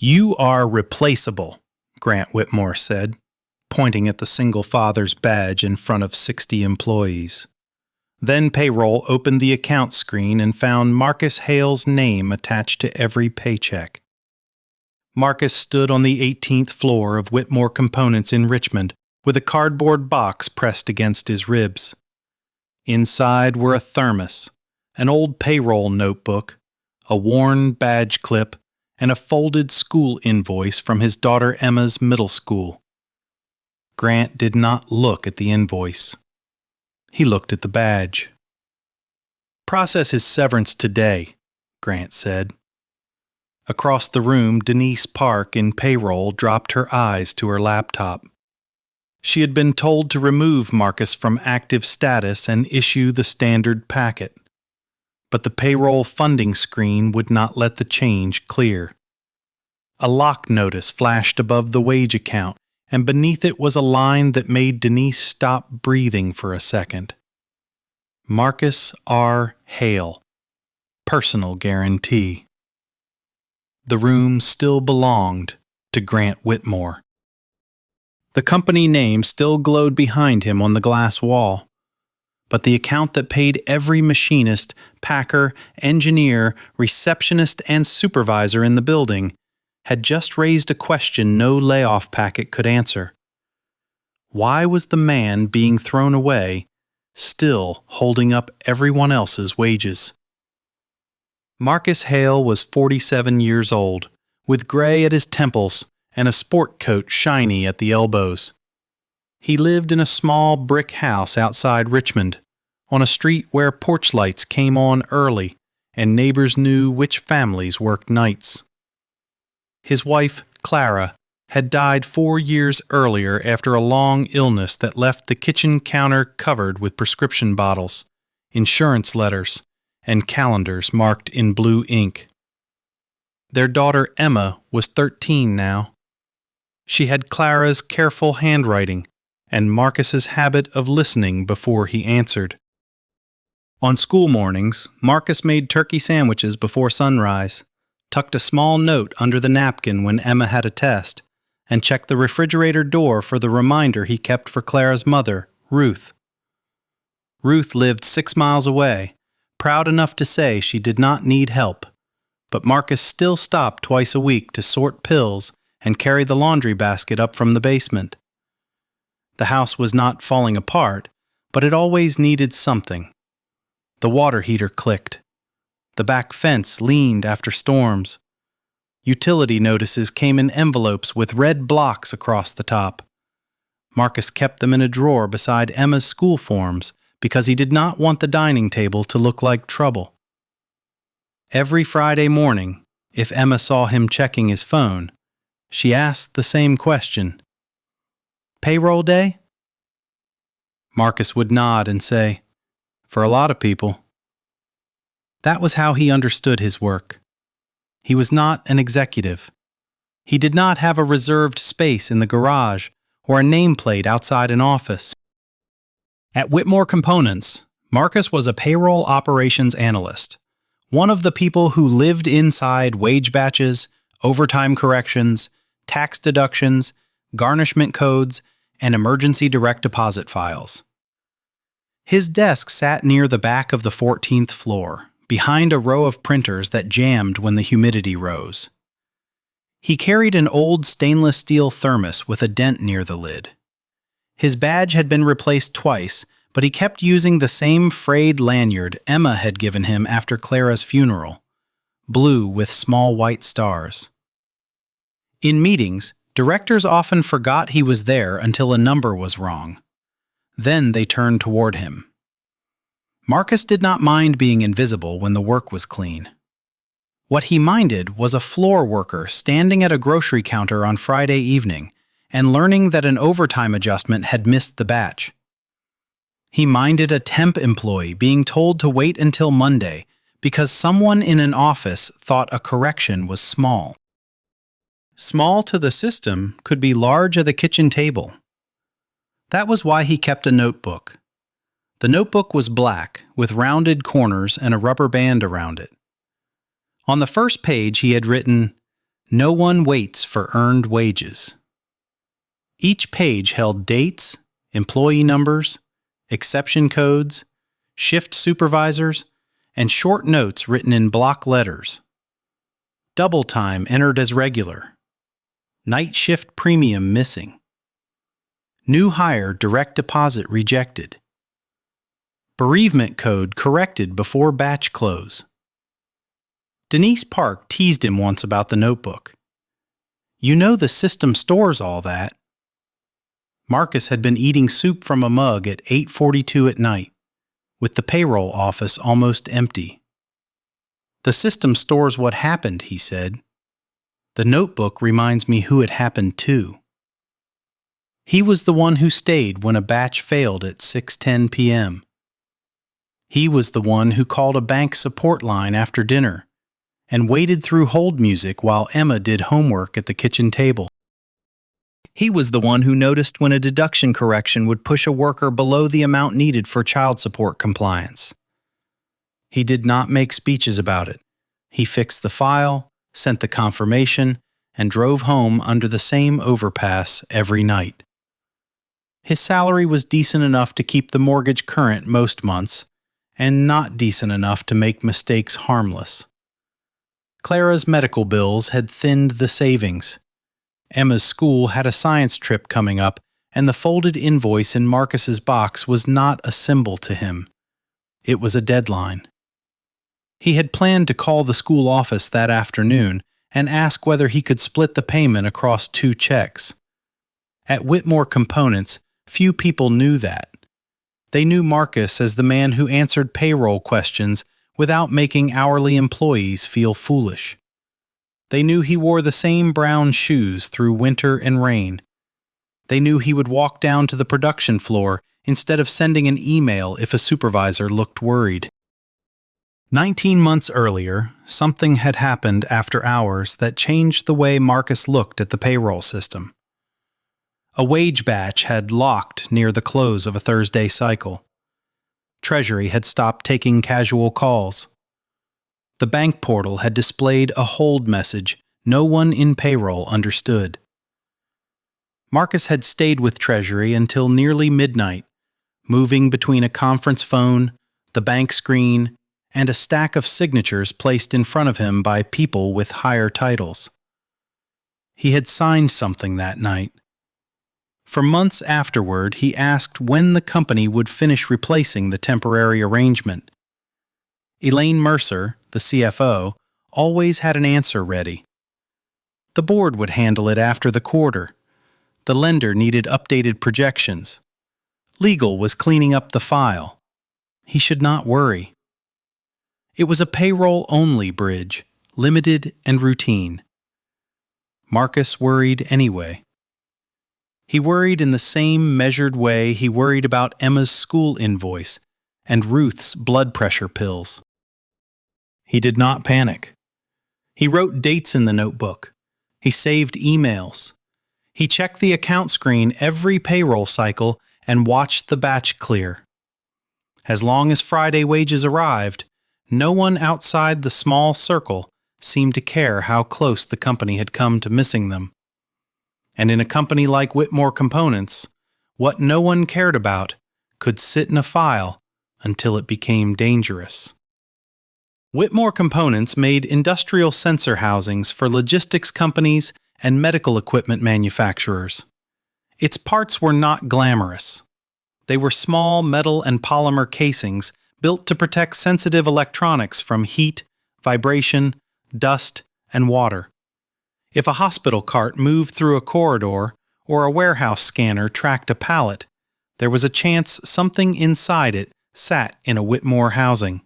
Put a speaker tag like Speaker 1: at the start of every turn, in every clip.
Speaker 1: "You are replaceable," Grant Whitmore said, pointing at the single father's badge in front of 60 employees. Then Payroll opened the account screen and found Marcus Hale's name attached to every paycheck. Marcus stood on the 18th floor of Whitmore Components in Richmond with a cardboard box pressed against his ribs. Inside were a thermos, an old payroll notebook, a worn badge clip, and a folded school invoice from his daughter Emma's middle school. Grant did not look at the invoice. He looked at the badge. "Process his severance today," Grant said. Across the room, Denise Park in Payroll dropped her eyes to her laptop. She had been told to remove Marcus from active status and issue the standard packet. But the payroll funding screen would not let the change clear. A lock notice flashed above the wage account, and beneath it was a line that made Denise stop breathing for a second. Marcus R. Hale. Personal guarantee. The room still belonged to Grant Whitmore. The company name still glowed behind him on the glass wall, but the account that paid every machinist, packer, engineer, receptionist, and supervisor in the building had just raised a question no layoff packet could answer. Why was the man being thrown away still holding up everyone else's wages? Marcus Hale was 47 years old, with gray at his temples and a sport coat shiny at the elbows. He lived in a small brick house outside Richmond, on a street where porch lights came on early and neighbors knew which families worked nights. His wife, Clara, had died 4 years earlier after a long illness that left the kitchen counter covered with prescription bottles, insurance letters, and calendars marked in blue ink. Their daughter Emma was 13 now. She had Clara's careful handwriting and Marcus's habit of listening before he answered. On school mornings, Marcus made turkey sandwiches before sunrise, tucked a small note under the napkin when Emma had a test, and checked the refrigerator door for the reminder he kept for Clara's mother, Ruth. Ruth lived 6 miles away, proud enough to say she did not need help, but Marcus still stopped twice a week to sort pills and carry the laundry basket up from the basement. The house was not falling apart, but it always needed something. The water heater clicked. The back fence leaned after storms. Utility notices came in envelopes with red blocks across the top. Marcus kept them in a drawer beside Emma's school forms because he did not want the dining table to look like trouble. Every Friday morning, if Emma saw him checking his phone, she asked the same question. "Payroll day?" Marcus would nod and say, "For a lot of people." That was how he understood his work. He was not an executive. He did not have a reserved space in the garage or a nameplate outside an office. At Whitmore Components, Marcus was a payroll operations analyst, one of the people who lived inside wage batches, overtime corrections, tax deductions, garnishment codes, and emergency direct deposit files. His desk sat near the back of the 14th floor, behind a row of printers that jammed when the humidity rose. He carried an old stainless steel thermos with a dent near the lid. His badge had been replaced twice, but he kept using the same frayed lanyard Emma had given him after Clara's funeral, blue with small white stars. In meetings, directors often forgot he was there until a number was wrong. Then they turned toward him. Marcus did not mind being invisible when the work was clean. What he minded was a floor worker standing at a grocery counter on Friday evening and learning that an overtime adjustment had missed the batch. He minded a temp employee being told to wait until Monday because someone in an office thought a correction was small. Small to the system could be large at the kitchen table. That was why he kept a notebook. The notebook was black, with rounded corners and a rubber band around it. On the first page he had written, No one waits for earned wages. Each page held dates, employee numbers, exception codes, shift supervisors, and short notes written in block letters. Double time entered as regular. Night shift premium missing. New hire direct deposit rejected. Bereavement code corrected before batch close. Denise Park teased him once about the notebook. You know the system stores all that. Marcus had been eating soup from a mug at 8:42 at night, with the payroll office almost empty. The system stores what happened, he said. The notebook reminds me who it happened to. He was the one who stayed when a batch failed at 6:10 p.m. He was the one who called a bank support line after dinner and waited through hold music while Emma did homework at the kitchen table. He was the one who noticed when a deduction correction would push a worker below the amount needed for child support compliance. He did not make speeches about it. He fixed the file, sent the confirmation, and drove home under the same overpass every night. His salary was decent enough to keep the mortgage current most months, and not decent enough to make mistakes harmless. Clara's medical bills had thinned the savings. Emma's school had a science trip coming up, and the folded invoice in Marcus's box was not a symbol to him. It was a deadline. He had planned to call the school office that afternoon and ask whether he could split the payment across 2 checks. At Whitmore Components, few people knew that. They knew Marcus as the man who answered payroll questions without making hourly employees feel foolish. They knew he wore the same brown shoes through winter and rain. They knew he would walk down to the production floor instead of sending an email if a supervisor looked worried. 19 months earlier, something had happened after hours that changed the way Marcus looked at the payroll system. A wage batch had locked near the close of a Thursday cycle. Treasury had stopped taking casual calls. The bank portal had displayed a hold message no one in payroll understood. Marcus had stayed with Treasury until nearly midnight, moving between a conference phone, the bank screen, and a stack of signatures placed in front of him by people with higher titles. He had signed something that night. For months afterward, he asked when the company would finish replacing the temporary arrangement. Elaine Mercer, the CFO, always had an answer ready. The board would handle it after the quarter. The lender needed updated projections. Legal was cleaning up the file. He should not worry. It was a payroll-only bridge, limited and routine. Marcus worried anyway. He worried in the same measured way he worried about Emma's school invoice and Ruth's blood pressure pills. He did not panic. He wrote dates in the notebook. He saved emails. He checked the account screen every payroll cycle and watched the batch clear. As long as Friday wages arrived, no one outside the small circle seemed to care how close the company had come to missing them. And in a company like Whitmore Components, what no one cared about could sit in a file until it became dangerous. Whitmore Components made industrial sensor housings for logistics companies and medical equipment manufacturers. Its parts were not glamorous. They were small metal and polymer casings built to protect sensitive electronics from heat, vibration, dust, and water. If a hospital cart moved through a corridor or a warehouse scanner tracked a pallet, there was a chance something inside it sat in a Whitmore housing.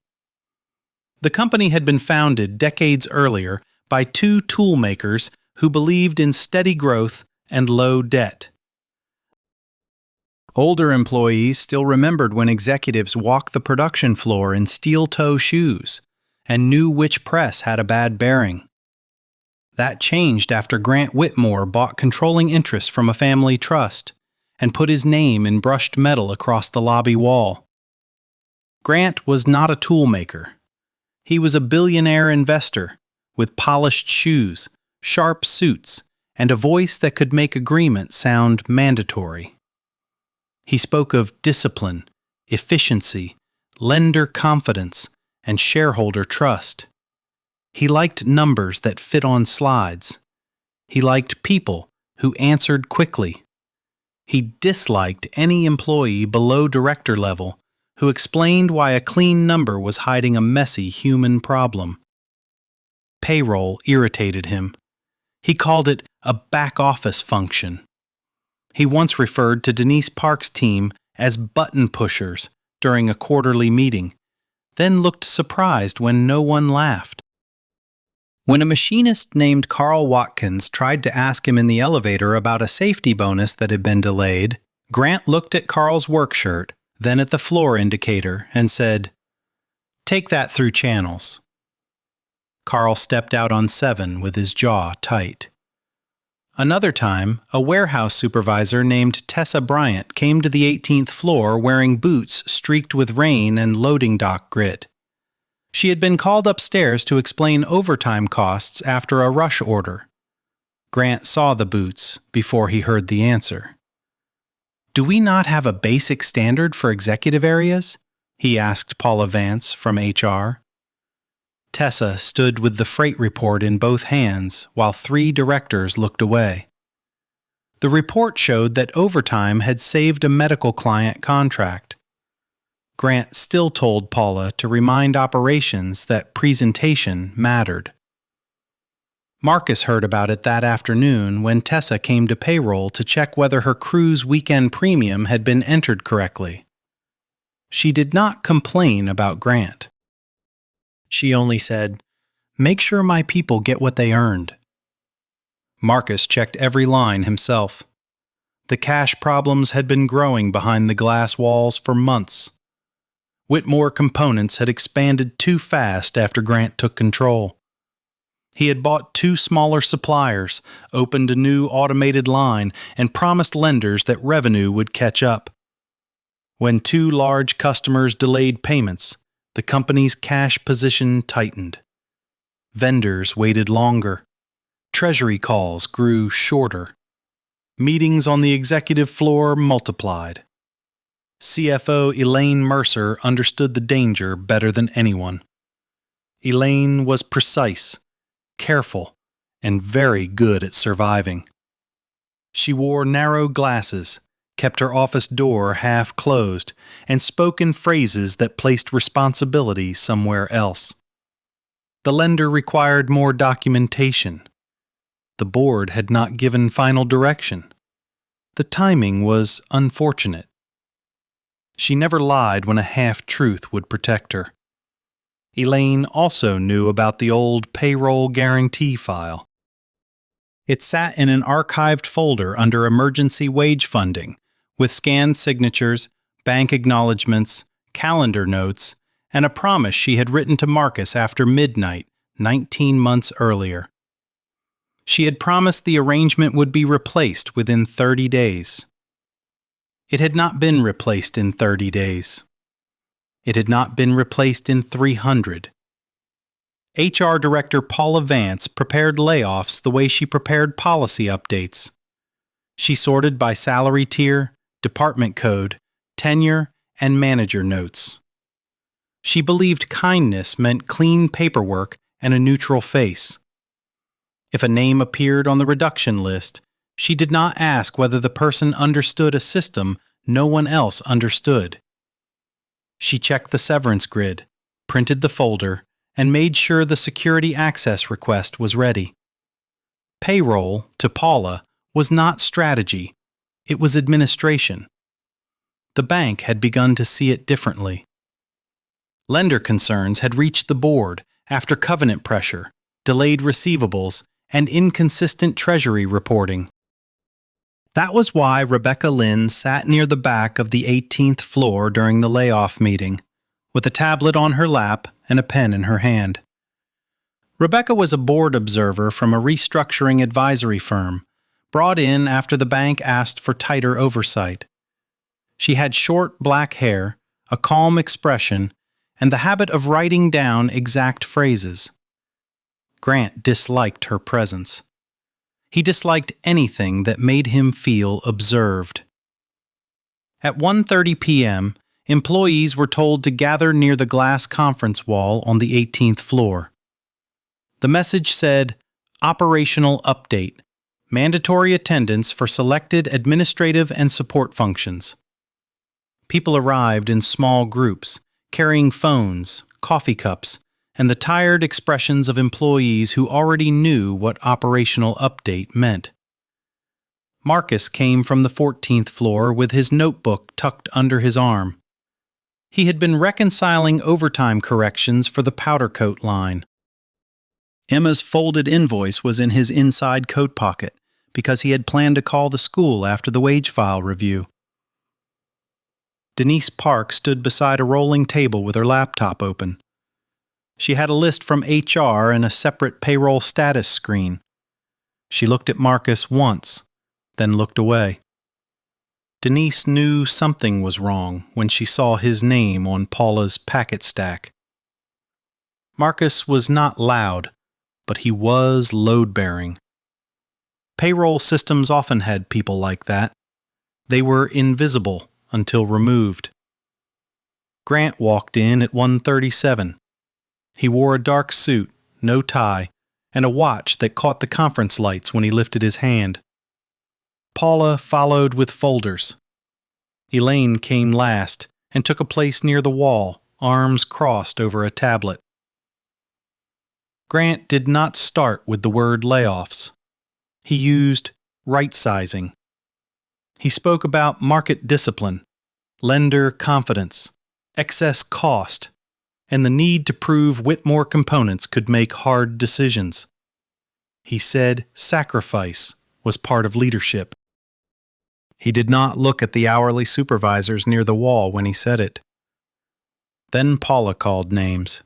Speaker 1: The company had been founded decades earlier by 2 tool makers who believed in steady growth and low debt. Older employees still remembered when executives walked the production floor in steel-toe shoes and knew which press had a bad bearing. That changed after Grant Whitmore bought controlling interest from a family trust and put his name in brushed metal across the lobby wall. Grant was not a tool maker. He was a billionaire investor with polished shoes, sharp suits, and a voice that could make agreement sound mandatory. He spoke of discipline, efficiency, lender confidence, and shareholder trust. He liked numbers that fit on slides. He liked people who answered quickly. He disliked any employee below director level who explained why a clean number was hiding a messy human problem. Payroll irritated him. He called it a back office function. He once referred to Denise Park's team as button pushers during a quarterly meeting, then looked surprised when no one laughed. When a machinist named Carl Watkins tried to ask him in the elevator about a safety bonus that had been delayed, Grant looked at Carl's work shirt, then at the floor indicator, and said, "Take that through channels." Carl stepped out on 7 with his jaw tight. Another time, a warehouse supervisor named Tessa Bryant came to the 18th floor wearing boots streaked with rain and loading dock grit. She had been called upstairs to explain overtime costs after a rush order. Grant saw the boots before he heard the answer. "Do we not have a basic standard for executive areas?" he asked Paula Vance from HR. Tessa stood with the freight report in both hands while 3 directors looked away. The report showed that overtime had saved a medical client contract. Grant still told Paula to remind operations that presentation mattered. Marcus heard about it that afternoon when Tessa came to payroll to check whether her crew's weekend premium had been entered correctly. She did not complain about Grant. She only said, "Make sure my people get what they earned." Marcus checked every line himself. The cash problems had been growing behind the glass walls for months. Whitmore Components had expanded too fast after Grant took control. He had bought 2 smaller suppliers, opened a new automated line, and promised lenders that revenue would catch up. When 2 large customers delayed payments, the company's cash position tightened. Vendors waited longer. Treasury calls grew shorter. Meetings on the executive floor multiplied. CFO Elaine Mercer understood the danger better than anyone. Elaine was precise, careful, and very good at surviving. She wore narrow glasses, kept her office door half closed, and spoke in phrases that placed responsibility somewhere else. The lender required more documentation. The board had not given final direction. The timing was unfortunate. She never lied when a half-truth would protect her. Elaine also knew about the old payroll guarantee file. It sat in an archived folder under emergency wage funding, with scanned signatures, bank acknowledgments, calendar notes, and a promise she had written to Marcus after midnight 19 months earlier. She had promised the arrangement would be replaced within 30 days. It had not been replaced in 30 days. It had not been replaced in 300. HR Director Paula Vance prepared layoffs the way she prepared policy updates. She sorted by salary tier, department code, tenure, and manager notes. She believed kindness meant clean paperwork and a neutral face. If a name appeared on the reduction list, she did not ask whether the person understood a system no one else understood. She checked the severance grid, printed the folder, and made sure the security access request was ready. Payroll, to Paula, was not strategy. It was administration. The bank had begun to see it differently. Lender concerns had reached the board after covenant pressure, delayed receivables, and inconsistent treasury reporting. That was why Rebecca Lynn sat near the back of the 18th floor during the layoff meeting, with a tablet on her lap and a pen in her hand. Rebecca was a board observer from a restructuring advisory firm, brought in after the bank asked for tighter oversight. She had short black hair, a calm expression, and the habit of writing down exact phrases. Grant disliked her presence. He disliked anything that made him feel observed. At 1:30 p.m., employees were told to gather near the glass conference wall on the 18th floor. The message said, "Operational update. Mandatory attendance for selected administrative and support functions." People arrived in small groups, carrying phones, coffee cups, and the tired expressions of employees who already knew what operational update meant. Marcus came from the 14th floor with his notebook tucked under his arm. He had been reconciling overtime corrections for the powder coat line. Emma's folded invoice was in his inside coat pocket because he had planned to call the school after the wage file review. Denise Park stood beside a rolling table with her laptop open. She had a list from HR and a separate payroll status screen. She looked at Marcus once, then looked away. Denise knew something was wrong when she saw his name on Paula's packet stack. Marcus was not loud, but he was load-bearing. Payroll systems often had people like that. They were invisible until removed. Grant walked in at 1:37. He wore a dark suit, no tie, and a watch that caught the conference lights when he lifted his hand. Paula followed with folders. Elaine came last and took a place near the wall, arms crossed over a tablet. Grant did not start with the word layoffs. He used right-sizing. He spoke about market discipline, lender confidence, excess cost, and the need to prove Whitmore components could make hard decisions. He said sacrifice was part of leadership. He did not look at the hourly supervisors near the wall when he said it. Then Paula called names.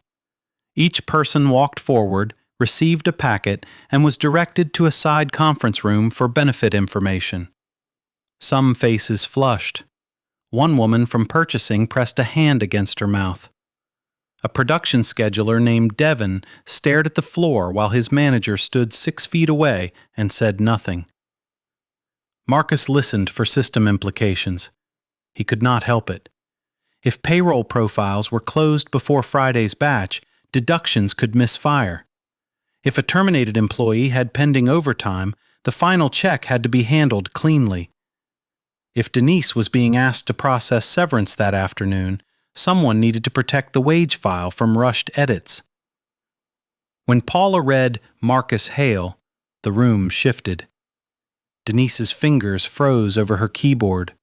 Speaker 1: Each person walked forward, received a packet, and was directed to a side conference room for benefit information. Some faces flushed. One woman from purchasing pressed a hand against her mouth. A production scheduler named Devin stared at the floor while his manager stood 6 feet away and said nothing. Marcus listened for system implications. He could not help it. If payroll profiles were closed before Friday's batch, deductions could misfire. If a terminated employee had pending overtime, the final check had to be handled cleanly. If Denise was being asked to process severance that afternoon, someone needed to protect the wage file from rushed edits. When Paula read Marcus Hale, the room shifted. Denise's fingers froze over her keyboard.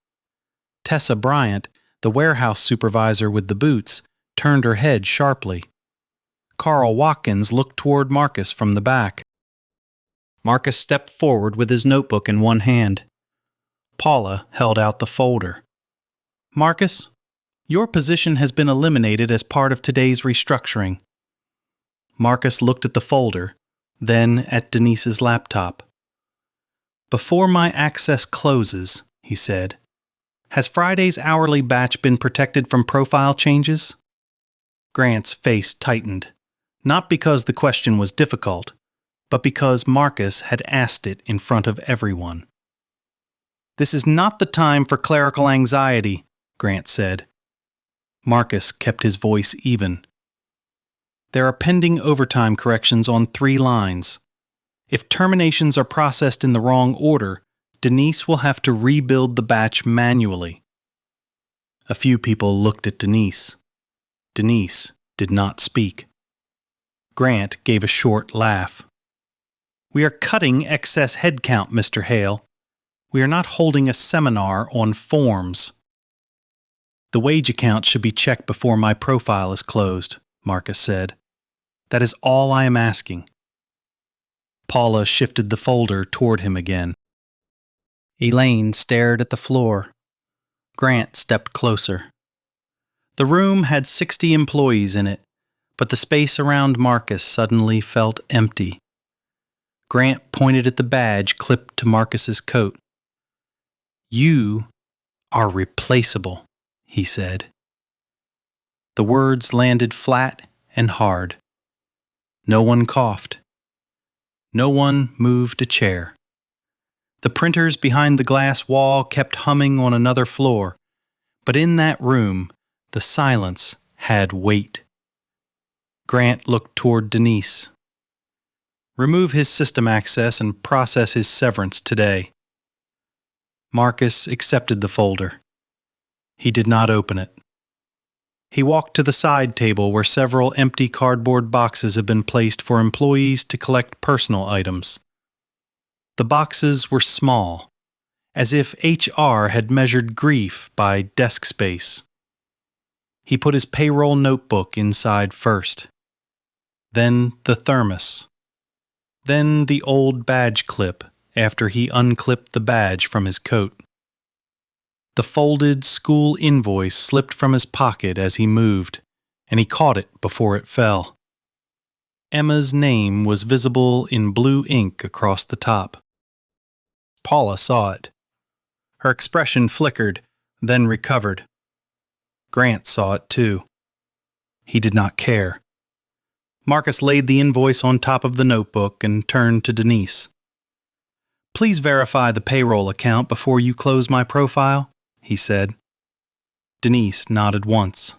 Speaker 1: Tessa Bryant, the warehouse supervisor with the boots, turned her head sharply. Carl Watkins looked toward Marcus from the back. Marcus stepped forward with his notebook in one hand. Paula held out the folder. "Marcus, your position has been eliminated as part of today's restructuring." Marcus looked at the folder, then at Denise's laptop. "Before my access closes," he said, "has Friday's hourly batch been protected from profile changes?" Grant's face tightened, not because the question was difficult, but because Marcus had asked it in front of everyone. "This is not the time for clerical anxiety," Grant said. Marcus kept his voice even. "There are pending overtime corrections on 3 lines. If terminations are processed in the wrong order, Denise will have to rebuild the batch manually." A few people looked at Denise. Denise did not speak. Grant gave a short laugh. "We are cutting excess headcount, Mr. Hale. We are not holding a seminar on forms." "The wage account should be checked before my profile is closed," Marcus said. "That is all I am asking." Paula shifted the folder toward him again. Elaine stared at the floor. Grant stepped closer. The room had 60 employees in it, but the space around Marcus suddenly felt empty. Grant pointed at the badge clipped to Marcus's coat. "You are replaceable," he said. The words landed flat and hard. No one coughed. No one moved a chair. The printers behind the glass wall kept humming on another floor, but in that room, the silence had weight. Grant looked toward Denise. Remove his system access and process his severance today. Marcus accepted the folder. He did not open it. He walked to the side table where several empty cardboard boxes had been placed for employees to collect personal items. The boxes were small, as if HR had measured grief by desk space. He put his payroll notebook inside first. Then the thermos. Then the old badge clip after he unclipped the badge from his coat. The folded school invoice slipped from his pocket as he moved, and he caught it before it fell. Emma's name was visible in blue ink across the top. Paula saw it. Her expression flickered, then recovered. Grant saw it too. He did not care. Marcus laid the invoice on top of the notebook and turned to Denise. "Please verify the payroll account before you close my profile," he said. Denise nodded once.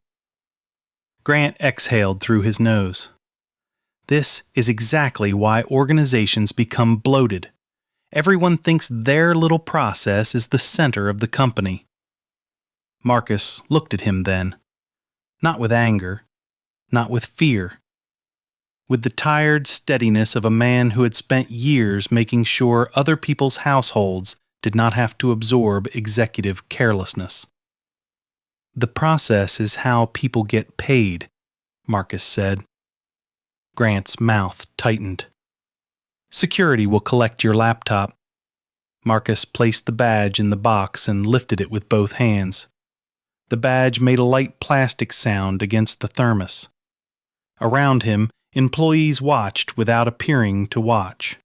Speaker 1: Grant exhaled through his nose. This is exactly why organizations become bloated. Everyone thinks their little process is the center of the company. Marcus looked at him then, not with anger, not with fear, with the tired steadiness of a man who had spent years making sure other people's households did not have to absorb executive carelessness. "The process is how people get paid," Marcus said. Grant's mouth tightened. "Security will collect your laptop." Marcus placed the badge in the box and lifted it with both hands. The badge made a light plastic sound against the thermos. Around him, employees watched without appearing to watch.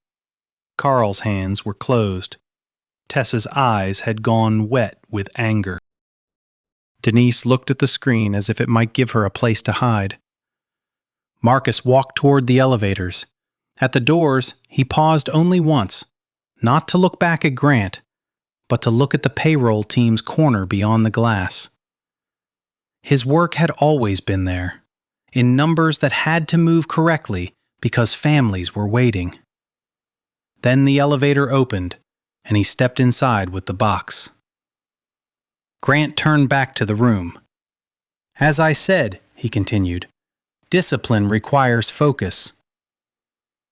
Speaker 1: Carl's hands were closed. Tessa's eyes had gone wet with anger. Denise looked at the screen as if it might give her a place to hide. Marcus walked toward the elevators. At the doors, he paused only once, not to look back at Grant, but to look at the payroll team's corner beyond the glass. His work had always been there, in numbers that had to move correctly because families were waiting. Then the elevator opened, and he stepped inside with the box. Grant turned back to the room. "As I said," he continued, "discipline requires focus."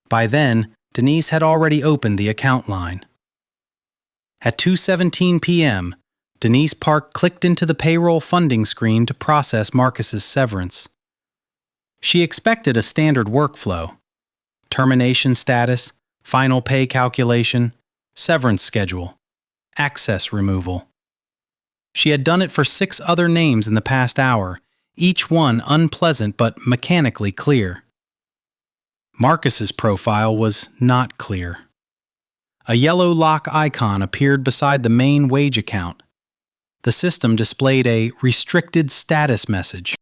Speaker 1: By then, Denise had already opened the account line. At 2:17 p.m., Denise Park clicked into the payroll funding screen to process Marcus's severance. She expected a standard workflow: termination status, final pay calculation, severance schedule, access removal. She had done it for 6 other names in the past hour, each one unpleasant but mechanically clear. Marcus's profile was not clear. A yellow lock icon appeared beside the main wage account. The system displayed a restricted status message.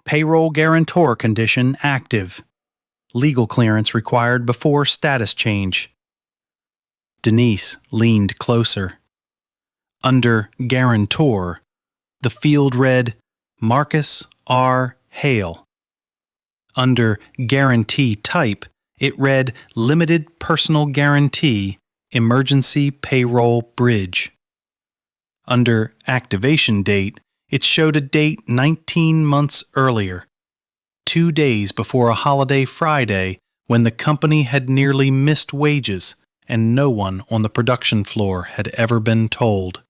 Speaker 1: Payroll guarantor condition active. Legal clearance required before status change. Denise leaned closer. Under guarantor, the field read Marcus R. Hale. Under guarantee type, it read Limited Personal Guarantee Emergency Payroll Bridge. Under activation date, it showed a date 19 months earlier, 2 days before a holiday Friday when the company had nearly missed wages and no one on the production floor had ever been told.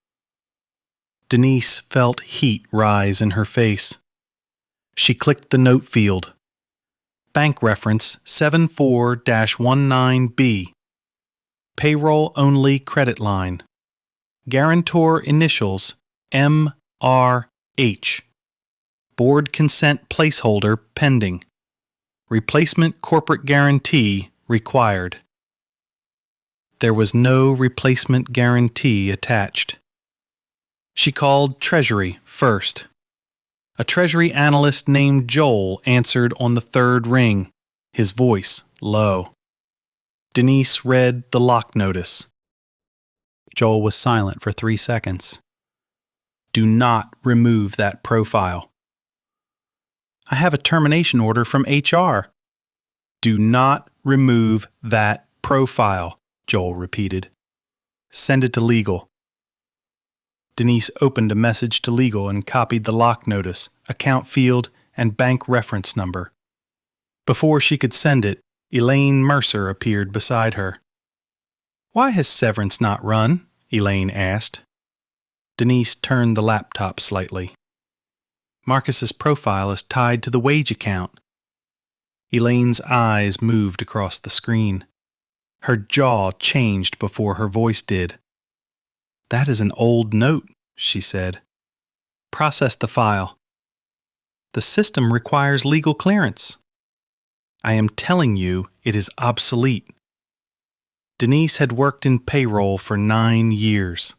Speaker 1: Denise felt heat rise in her face. She clicked the note field. Bank reference 74-19B. Payroll only credit line. Guarantor initials MRH. Board consent placeholder pending. Replacement corporate guarantee required. There was no replacement guarantee attached. She called Treasury first. A Treasury analyst named Joel answered on the 3rd ring, his voice low. Denise read the lock notice. Joel was silent for 3 seconds. Do not remove that profile. I have a termination order from HR. Do not remove that profile, Joel repeated. Send it to legal. Denise opened a message to legal and copied the lock notice, account field, and bank reference number. Before she could send it, Elaine Mercer appeared beside her. Why has Severance not run? Elaine asked. Denise turned the laptop slightly. Marcus's profile is tied to the wage account. Elaine's eyes moved across the screen. Her jaw changed before her voice did. That is an old note, she said. Process the file. The system requires legal clearance. I am telling you, it is obsolete. Denise had worked in payroll for 9 years.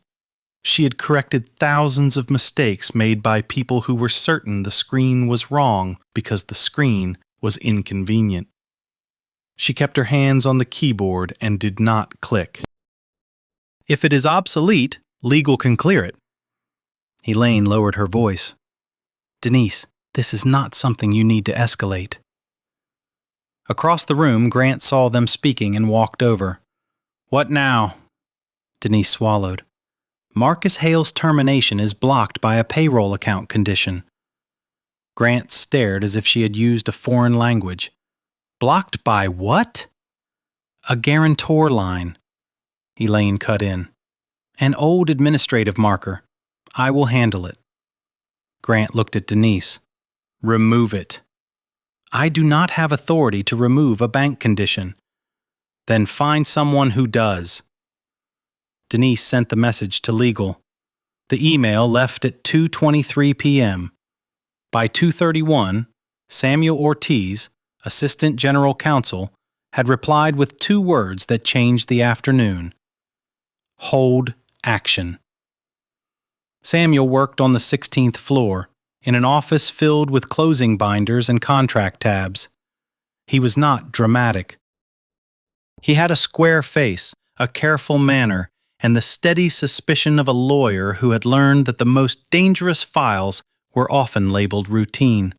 Speaker 1: She had corrected thousands of mistakes made by people who were certain the screen was wrong because the screen was inconvenient. She kept her hands on the keyboard and did not click. If it is obsolete, legal can clear it. Elaine lowered her voice. Denise, this is not something you need to escalate. Across the room, Grant saw them speaking and walked over. What now? Denise swallowed. Marcus Hale's termination is blocked by a payroll account condition. Grant stared as if she had used a foreign language. Blocked by what? A guarantor line. Elaine cut in. An old administrative marker. I will handle it. Grant looked at Denise. Remove it. I do not have authority to remove a bank condition. Then find someone who does. Denise sent the message to legal. The email left at 2:23 p.m. By 2:31, Samuel Ortiz, Assistant General Counsel, had replied with 2 words that changed the afternoon. Hold action. Samuel worked on the 16th floor, in an office filled with closing binders and contract tabs. He was not dramatic. He had a square face, a careful manner, and the steady suspicion of a lawyer who had learned that the most dangerous files were often labeled routine.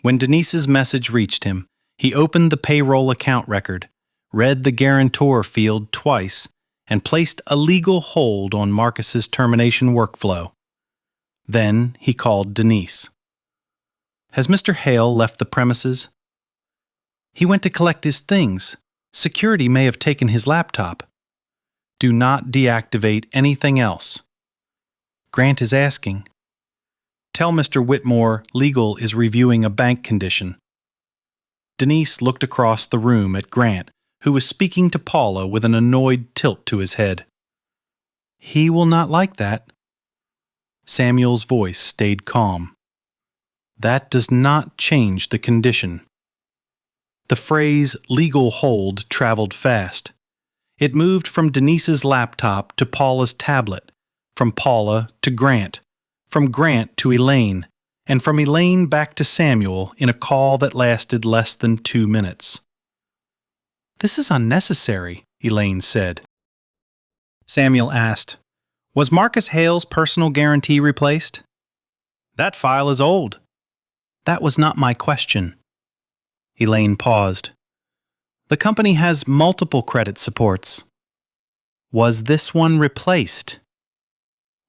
Speaker 1: When Denise's message reached him, he opened the payroll account record, read the guarantor field twice, and placed a legal hold on Marcus's termination workflow. Then he called Denise. Has Mr. Hale left the premises? He went to collect his things. Security may have taken his laptop. Do not deactivate anything else. Grant is asking. Tell Mr. Whitmore legal is reviewing a bank condition. Denise looked across the room at Grant, who was speaking to Paula with an annoyed tilt to his head. He will not like that. Samuel's voice stayed calm. That does not change the condition. The phrase legal hold traveled fast. It moved from Denise's laptop to Paula's tablet, from Paula to Grant, from Grant to Elaine, and from Elaine back to Samuel in a call that lasted less than 2 minutes. This is unnecessary, Elaine said. Samuel asked, Was Marcus Hale's personal guarantee replaced? That file is old. That was not my question. Elaine paused. The company has multiple credit supports. Was this one replaced?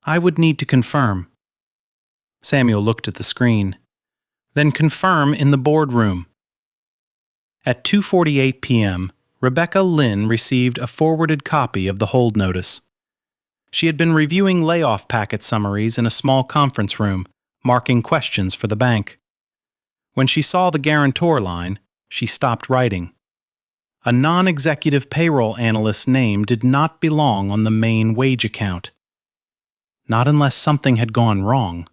Speaker 1: I would need to confirm. Samuel looked at the screen. Then confirm in the boardroom. At 2:48 p.m., Rebecca Lynn received a forwarded copy of the hold notice. She had been reviewing layoff packet summaries in a small conference room, marking questions for the bank. When she saw the guarantor line, she stopped writing. A non-executive payroll analyst's name did not belong on the main wage account. Not unless something had gone wrong.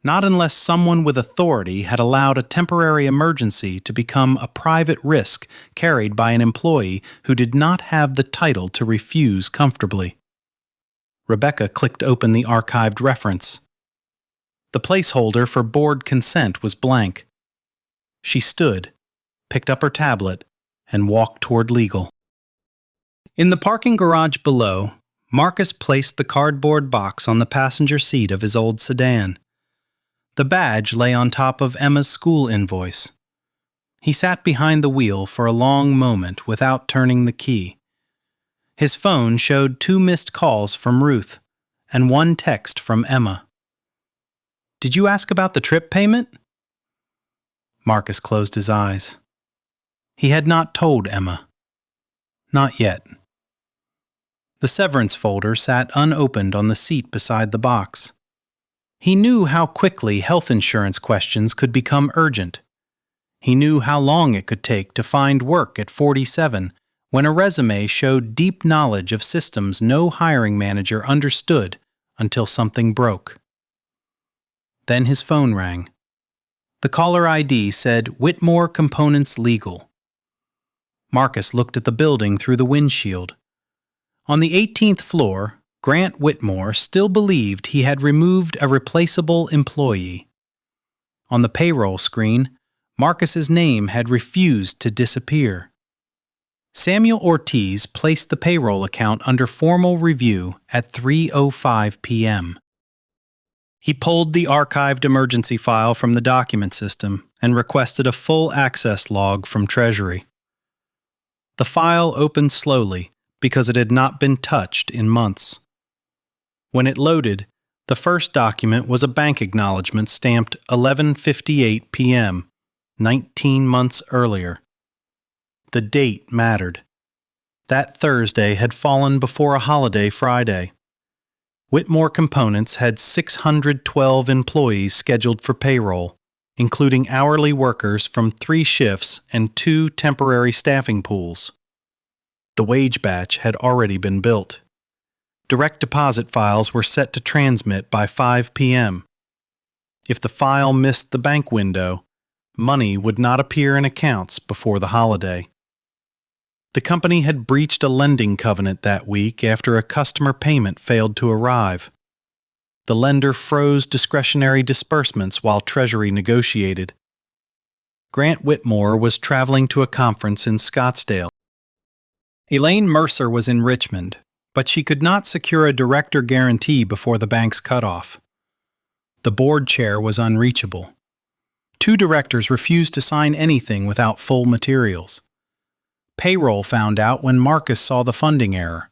Speaker 1: Not unless someone with authority had allowed a temporary emergency to become a private risk carried by an employee who did not have the title to refuse comfortably. Rebecca clicked open the archived reference. The placeholder for board consent was blank. She stood, picked up her tablet, and walked toward legal. In the parking garage below, Marcus placed the cardboard box on the passenger seat of his old sedan. The badge lay on top of Emma's school invoice. He sat behind the wheel for a long moment without turning the key. His phone showed 2 missed calls from Ruth and 1 text from Emma. "Did you ask about the trip payment?" Marcus closed his eyes. He had not told Emma. Not yet. The severance folder sat unopened on the seat beside the box. He knew how quickly health insurance questions could become urgent. He knew how long it could take to find work at 47 when a resume showed deep knowledge of systems no hiring manager understood until something broke. Then his phone rang. The caller ID said Whitmore Components Legal. Marcus looked at the building through the windshield. On the 18th floor, Grant Whitmore still believed he had removed a replaceable employee. On the payroll screen, Marcus's name had refused to disappear. Samuel Ortiz placed the payroll account under formal review at 3:05 p.m. He pulled the archived emergency file from the document system and requested a full access log from Treasury. The file opened slowly because it had not been touched in months. When it loaded, the first document was a bank acknowledgement stamped 11:58 p.m., 19 months earlier. The date mattered. That Thursday had fallen before a holiday Friday. Whitmore Components had 612 employees scheduled for payroll, including hourly workers from 3 shifts and 2 temporary staffing pools. The wage batch had already been built. Direct deposit files were set to transmit by 5 p.m. If the file missed the bank window, money would not appear in accounts before the holiday. The company had breached a lending covenant that week after a customer payment failed to arrive. The lender froze discretionary disbursements while Treasury negotiated. Grant Whitmore was traveling to a conference in Scottsdale. Elaine Mercer was in Richmond, but she could not secure a director guarantee before the bank's cutoff. The board chair was unreachable. 2 directors refused to sign anything without full materials. Payroll found out when Marcus saw the funding error.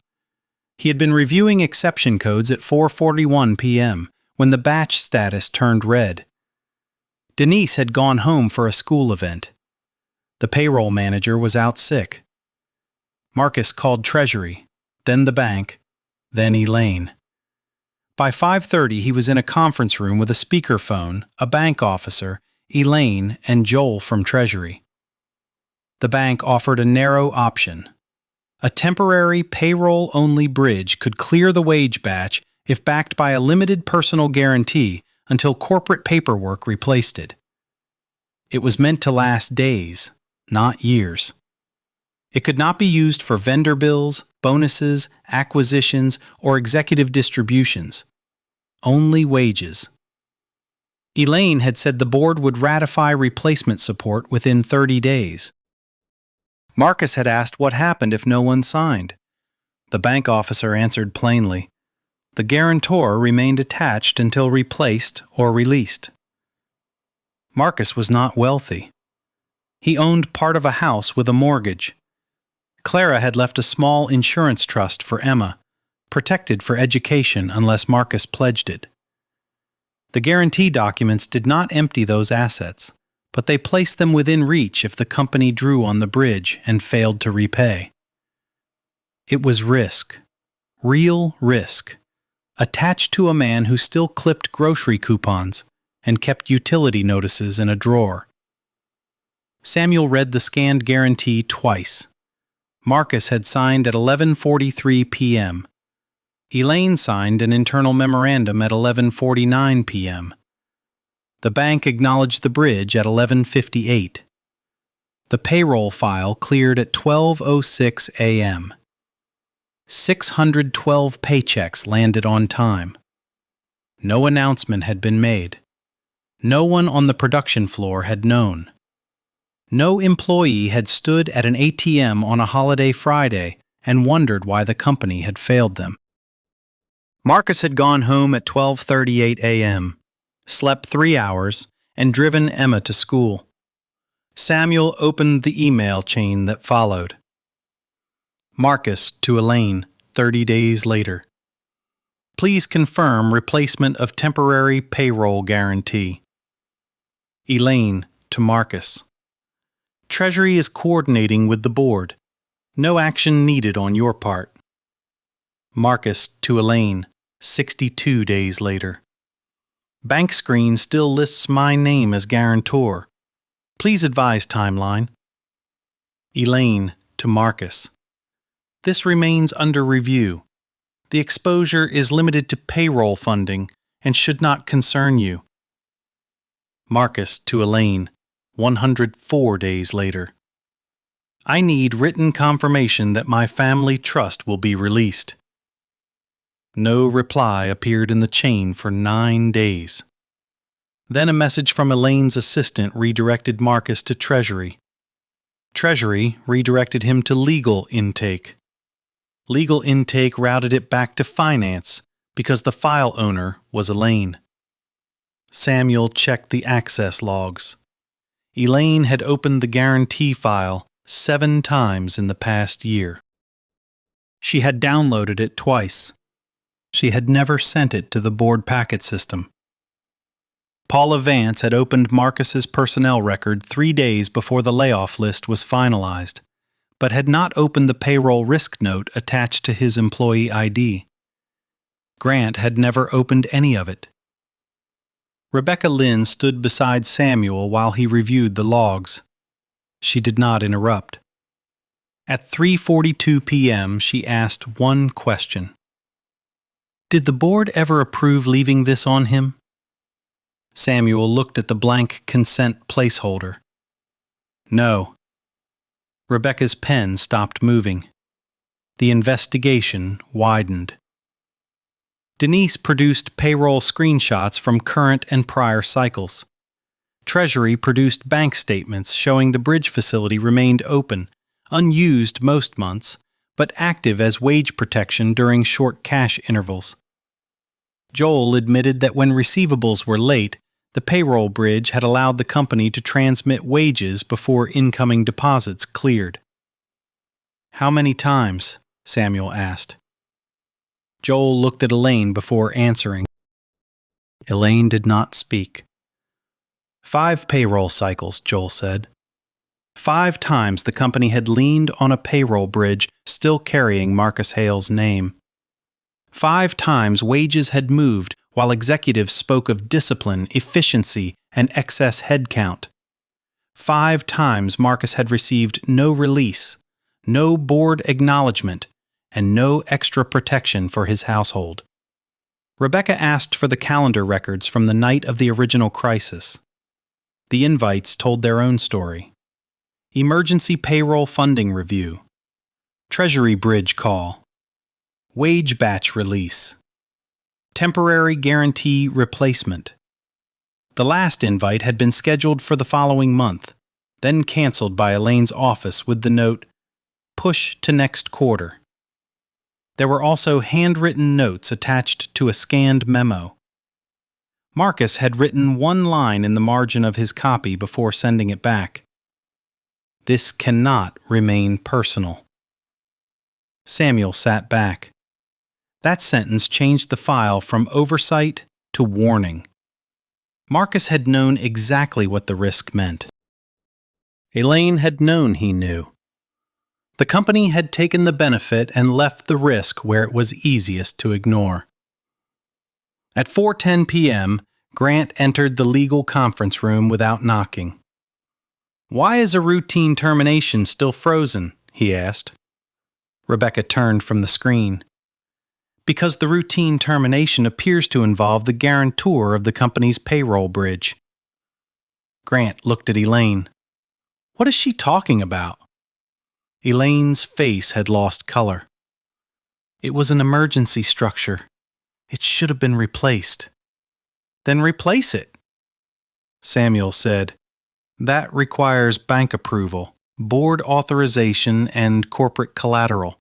Speaker 1: He had been reviewing exception codes at 4:41 p.m. when the batch status turned red. Denise had gone home for a school event. The payroll manager was out sick. Marcus called Treasury, then the bank, then Elaine. By 5:30 he was in a conference room with a speakerphone, a bank officer, Elaine, and Joel from Treasury. The bank offered a narrow option. A temporary payroll-only bridge could clear the wage batch if backed by a limited personal guarantee until corporate paperwork replaced it. It was meant to last days, not years. It could not be used for vendor bills, bonuses, acquisitions, or executive distributions. Only wages. Elaine had said the board would ratify replacement support within 30 days. Marcus had asked what happened if no one signed. The bank officer answered plainly. The guarantor remained attached until replaced or released. Marcus was not wealthy. He owned part of a house with a mortgage. Clara had left a small insurance trust for Emma, protected for education unless Marcus pledged it. The guarantee documents did not empty those assets, but they placed them within reach if the company drew on the bridge and failed to repay. It was risk, real risk, attached to a man who still clipped grocery coupons and kept utility notices in a drawer. Samuel read the scanned guarantee twice. Marcus had signed at 11:43 p.m. Elaine signed an internal memorandum at 11:49 p.m. The bank acknowledged the bridge at 11:58. The payroll file cleared at 12:06 a.m. 612 paychecks landed on time. No announcement had been made. No one on the production floor had known. No employee had stood at an ATM on a holiday Friday and wondered why the company had failed them. Marcus had gone home at 12:38 a.m., slept 3 hours, and driven Emma to school. Samuel opened the email chain that followed. Marcus to Elaine, 30 days later. Please confirm replacement of temporary payroll guarantee. Elaine to Marcus. Treasury is coordinating with the board. No action needed on your part. Marcus to Elaine, 62 days later. Bank screen still lists my name as guarantor. Please advise timeline. Elaine to Marcus. This remains under review. The exposure is limited to payroll funding and should not concern you. Marcus to Elaine, 104 days later. I need written confirmation that my family trust will be released. No reply appeared in the chain for 9 days. Then a message from Elaine's assistant redirected Marcus to Treasury. Treasury redirected him to legal intake. Legal intake routed it back to finance because the file owner was Elaine. Samuel checked the access logs. Elaine had opened the guarantee file 7 times in the past year. She had downloaded it twice. She had never sent it to the board packet system. Paula Vance had opened Marcus's personnel record 3 days before the layoff list was finalized, but had not opened the payroll risk note attached to his employee ID. Grant had never opened any of it. Rebecca Lynn stood beside Samuel while he reviewed the logs. She did not interrupt. At 3:42 p.m., she asked one question. Did the board ever approve leaving this on him? Samuel looked at the blank consent placeholder. No. Rebecca's pen stopped moving. The investigation widened. Denise produced payroll screenshots from current and prior cycles. Treasury produced bank statements showing the bridge facility remained open, unused most months, but active as wage protection during short cash intervals. Joel admitted that when receivables were late, the payroll bridge had allowed the company to transmit wages before incoming deposits cleared. How many times? Samuel asked. Joel looked at Elaine before answering. Elaine did not speak. 5 payroll cycles, Joel said. 5 times the company had leaned on a payroll bridge still carrying Marcus Hale's name. 5 times wages had moved while executives spoke of discipline, efficiency, and excess headcount. 5 times Marcus had received no release, no board acknowledgement, and no extra protection for his household. Rebecca asked for the calendar records from the night of the original crisis. The invites told their own story. Emergency payroll funding review. Treasury bridge call. Wage batch release. Temporary guarantee replacement. The last invite had been scheduled for the following month, then canceled by Elaine's office with the note, "Push to next quarter." There were also handwritten notes attached to a scanned memo. Marcus had written one line in the margin of his copy before sending it back. This cannot remain personal. Samuel sat back. That sentence changed the file from oversight to warning. Marcus had known exactly what the risk meant. Elaine had known he knew. The company had taken the benefit and left the risk where it was easiest to ignore. At 4:10 p.m., Grant entered the legal conference room without knocking. "Why is a routine termination still frozen?" he asked. Rebecca turned from the screen. "Because the routine termination appears to involve the guarantor of the company's payroll bridge." Grant looked at Elaine. "What is she talking about?" Elaine's face had lost color. "It was an emergency structure. It should have been replaced." "Then replace it." Samuel said, "That requires bank approval, board authorization, and corporate collateral.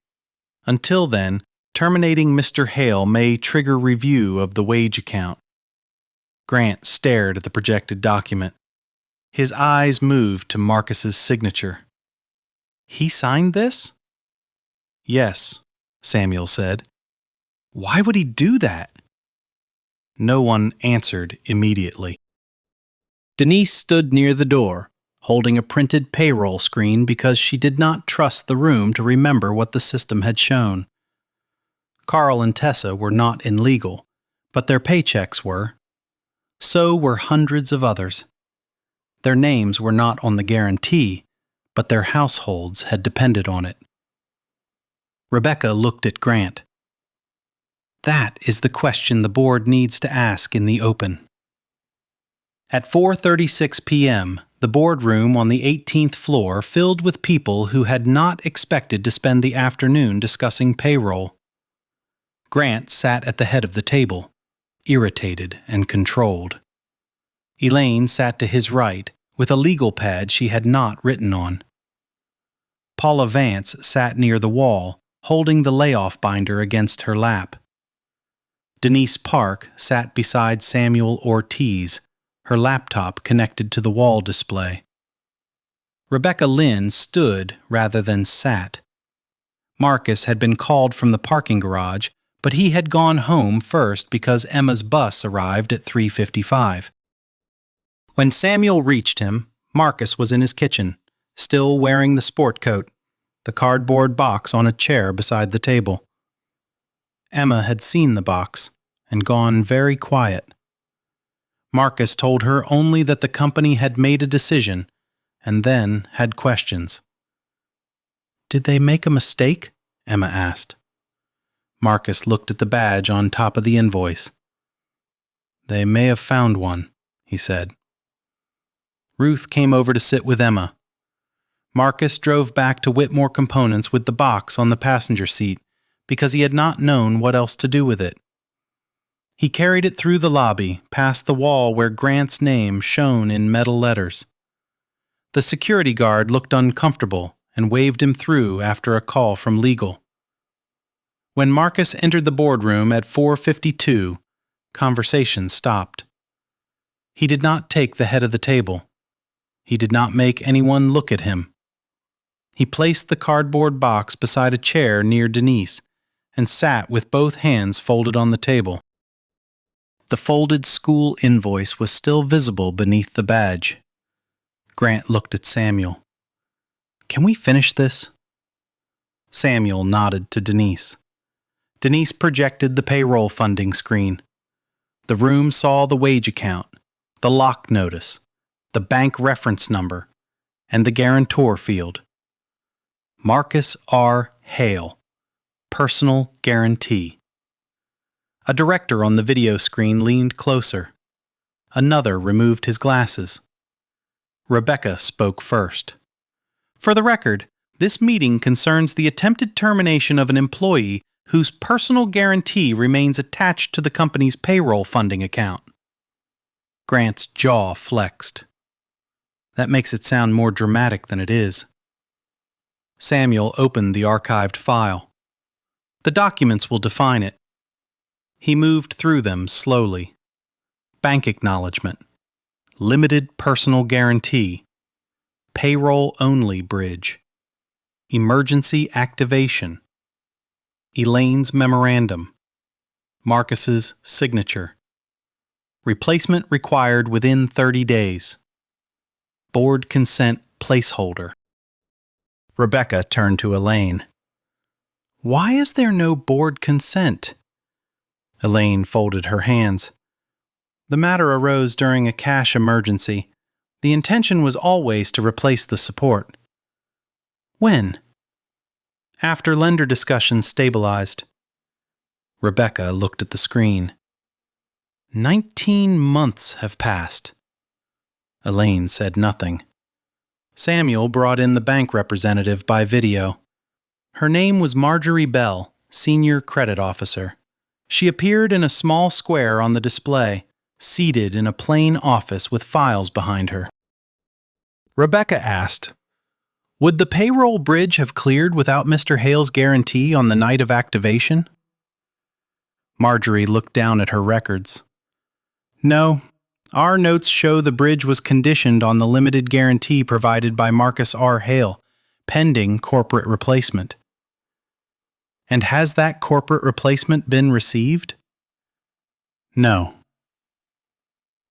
Speaker 1: Until then, terminating Mr. Hale may trigger review of the wage account. Grant stared at the projected document. His eyes moved to Marcus's signature. He signed this? Yes, Samuel said. Why would he do that? No one answered immediately. Denise stood near the door, holding a printed payroll screen because she did not trust the room to remember what the system had shown. Carl and Tessa were not in legal, but their paychecks were. So were hundreds of others. Their names were not on the guarantee, but their households had depended on it. Rebecca looked at Grant. That is the question the board needs to ask in the open. At 4:36 p.m., the boardroom on the 18th floor filled with people who had not expected to spend the afternoon discussing payroll. Grant sat at the head of the table, irritated and controlled. Elaine sat to his right, with a legal pad she had not written on. Paula Vance sat near the wall, holding the layoff binder against her lap. Denise Park sat beside Samuel Ortiz, her laptop connected to the wall display. Rebecca Lynn stood rather than sat. Marcus had been called from the parking garage, but he had gone home first because Emma's bus arrived at 3:55. When Samuel reached him, Marcus was in his kitchen, still wearing the sport coat, the cardboard box on a chair beside the table. Emma had seen the box and gone very quiet. Marcus told her only that the company had made a decision and then had questions. "Did they make a mistake?" Emma asked. Marcus looked at the badge on top of the invoice. "They may have found one," he said. Ruth came over to sit with Emma. Marcus drove back to Whitmore Components with the box on the passenger seat because he had not known what else to do with it. He carried it through the lobby, past the wall where Grant's name shone in metal letters. The security guard looked uncomfortable and waved him through after a call from legal. When Marcus entered the boardroom at 4:52, conversation stopped. He did not take the head of the table. He did not make anyone look at him. He placed the cardboard box beside a chair near Denise and sat with both hands folded on the table. The folded school invoice was still visible beneath the badge. Grant looked at Samuel. "Can we finish this?" Samuel nodded to Denise. Denise projected the payroll funding screen. The room saw the wage account, the lock notice, the bank reference number, and the guarantor field. Marcus R. Hale, personal guarantee. A director on the video screen leaned closer. Another removed his glasses. Rebecca spoke first. "For the record, this meeting concerns the attempted termination of an employee whose personal guarantee remains attached to the company's payroll funding account." Grant's jaw flexed. That makes it sound more dramatic than it is. Samuel opened the archived file. The documents will define it. He moved through them slowly. Bank acknowledgement. Limited personal guarantee. Payroll-only bridge. Emergency activation. Elaine's memorandum. Marcus's signature. Replacement required within 30 days. Board consent placeholder. Rebecca turned to Elaine. "Why is there no board consent?" Elaine folded her hands. "The matter arose during a cash emergency. The intention was always to replace the support." "When?" "After lender discussions stabilized." Rebecca looked at the screen. 19 months have passed." Elaine said nothing. Samuel brought in the bank representative by video. Her name was Marjorie Bell, Senior Credit Officer. She appeared in a small square on the display, seated in a plain office with files behind her. Rebecca asked, Would the payroll bridge have cleared without Mr. Hale's guarantee on the night of activation? Marjorie looked down at her records. No, our notes show the bridge was conditioned on the limited guarantee provided by Marcus R. Hale, pending corporate replacement. And has that corporate replacement been received? No.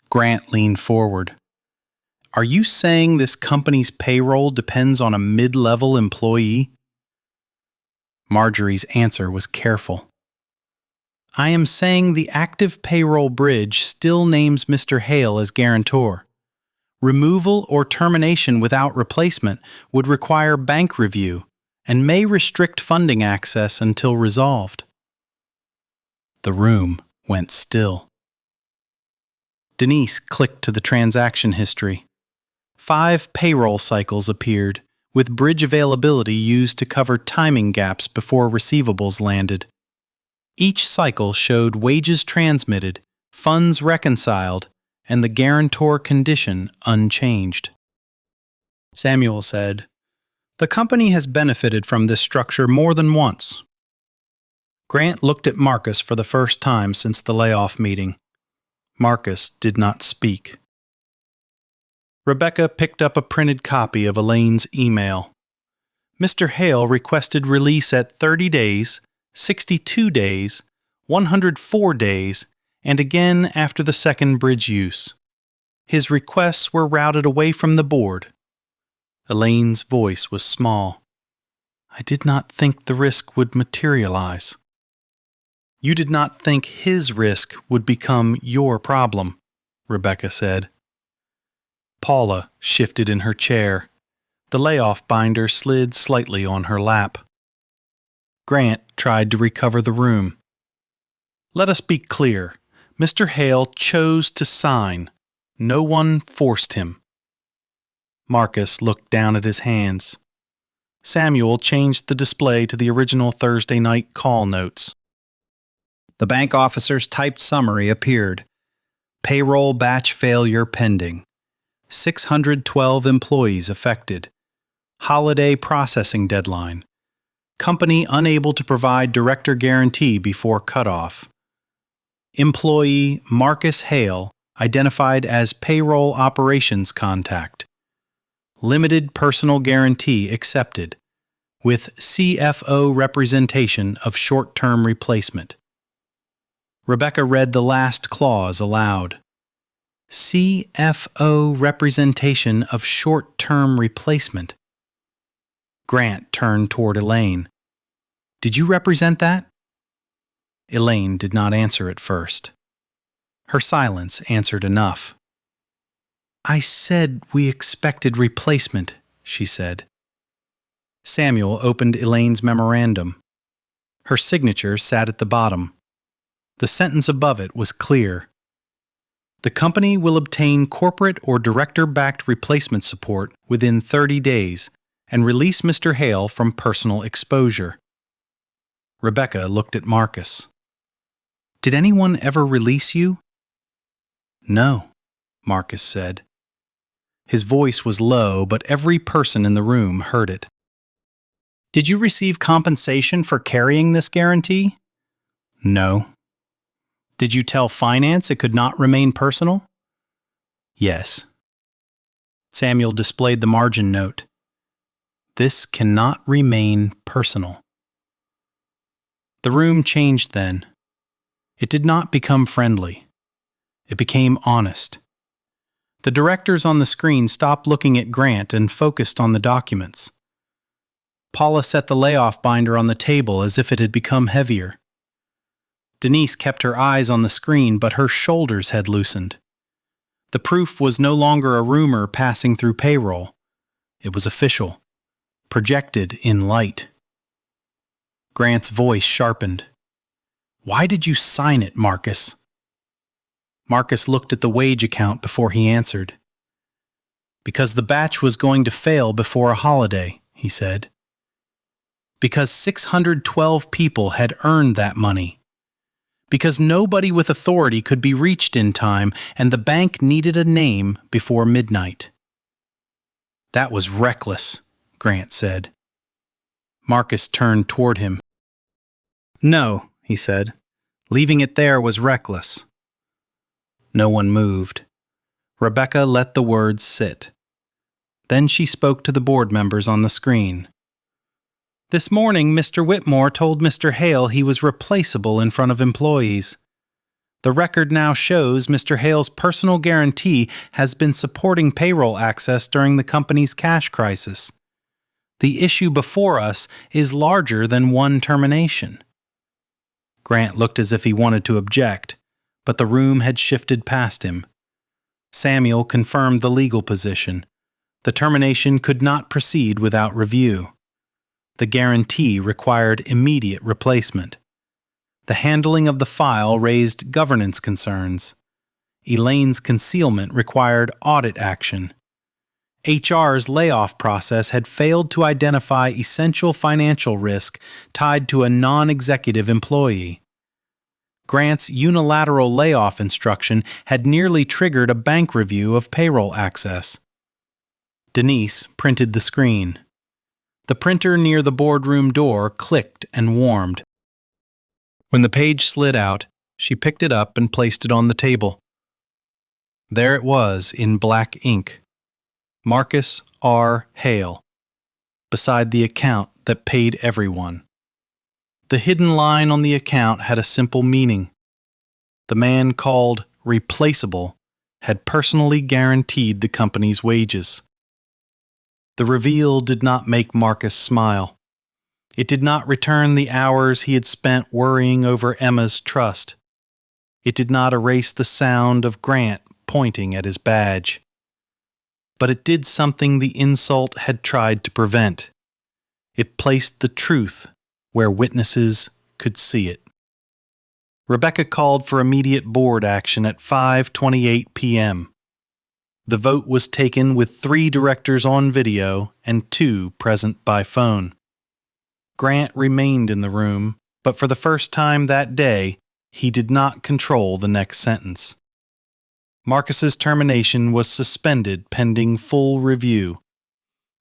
Speaker 1: Grant leaned forward. Are you saying this company's payroll depends on a mid-level employee? Marjorie's answer was careful. I am saying the active payroll bridge still names Mr. Hale as guarantor. Removal or termination without replacement would require bank review and may restrict funding access until resolved. The room went still. Denise clicked to the transaction history. 5 payroll cycles appeared, with bridge availability used to cover timing gaps before receivables landed. Each cycle showed wages transmitted, funds reconciled, and the guarantor condition unchanged. Samuel said, "The company has benefited from this structure more than once." Grant looked at Marcus for the first time since the layoff meeting. Marcus did not speak. Rebecca picked up a printed copy of Elaine's email. Mr. Hale requested release at 30 days, 62 days, 104 days, and again after the second bridge use. His requests were routed away from the board. Elaine's voice was small. I did not think the risk would materialize. You did not think his risk would become your problem, Rebecca said. Paula shifted in her chair. The layoff binder slid slightly on her lap. Grant tried to recover the room. Let us be clear. Mr. Hale chose to sign. No one forced him. Marcus looked down at his hands. Samuel changed the display to the original Thursday night call notes. The bank officer's typed summary appeared. Payroll batch failure pending. 612 employees affected. Holiday processing deadline. Company unable to provide director guarantee before cutoff. Employee Marcus Hale identified as payroll operations contact. Limited personal guarantee accepted, with CFO representation of short-term replacement. Rebecca read the last clause aloud. CFO representation of short-term replacement. Grant turned toward Elaine. Did you represent that? Elaine did not answer at first. Her silence answered enough. I said we expected replacement, she said. Samuel opened Elaine's memorandum. Her signature sat at the bottom. The sentence above it was clear. The company will obtain corporate or director-backed replacement support within 30 days and release Mr. Hale from personal exposure. Rebecca looked at Marcus. Did anyone ever release you? No, Marcus said. His voice was low, but every person in the room heard it. Did you receive compensation for carrying this guarantee? No. Did you tell finance it could not remain personal? Yes. Samuel displayed the margin note. This cannot remain personal. The room changed then. It did not become friendly. It became honest. The directors on the screen stopped looking at Grant and focused on the documents. Paula set the layoff binder on the table as if it had become heavier. Denise kept her eyes on the screen, but her shoulders had loosened. The proof was no longer a rumor passing through payroll. It was official, projected in light. Grant's voice sharpened. Why did you sign it, Marcus? Marcus looked at the wage account before he answered. Because the batch was going to fail before a holiday, he said. Because 612 people had earned that money. Because nobody with authority could be reached in time, and the bank needed a name before midnight. That was reckless, Grant said. Marcus turned toward him. No, he said. Leaving it there was reckless. No one moved. Rebecca let the words sit. Then she spoke to the board members on the screen. This morning, Mr. Whitmore told Mr. Hale he was replaceable in front of employees. The record now shows Mr. Hale's personal guarantee has been supporting payroll access during the company's cash crisis. The issue before us is larger than one termination. Grant looked as if he wanted to object, but the room had shifted past him. Samuel confirmed the legal position. The termination could not proceed without review. The guarantee required immediate replacement. The handling of the file raised governance concerns. Elaine's concealment required audit action. HR's layoff process had failed to identify essential financial risk tied to a non-executive employee. Grant's unilateral layoff instruction had nearly triggered a bank review of payroll access. Denise printed the screen. The printer near the boardroom door clicked and warmed. When the page slid out, she picked it up and placed it on the table. There it was in black ink. Marcus R. Hale, beside the account that paid everyone. The hidden line on the account had a simple meaning. The man called Replaceable had personally guaranteed the company's wages. The reveal did not make Marcus smile. It did not return the hours he had spent worrying over Emma's trust. It did not erase the sound of Grant pointing at his badge. But it did something the insult had tried to prevent. It placed the truth where witnesses could see it. Rebecca called for immediate board action at 5:28 p.m. The vote was taken with 3 directors on video and 2 present by phone. Grant remained in the room, but for the first time that day, he did not control the next sentence. Marcus's termination was suspended pending full review.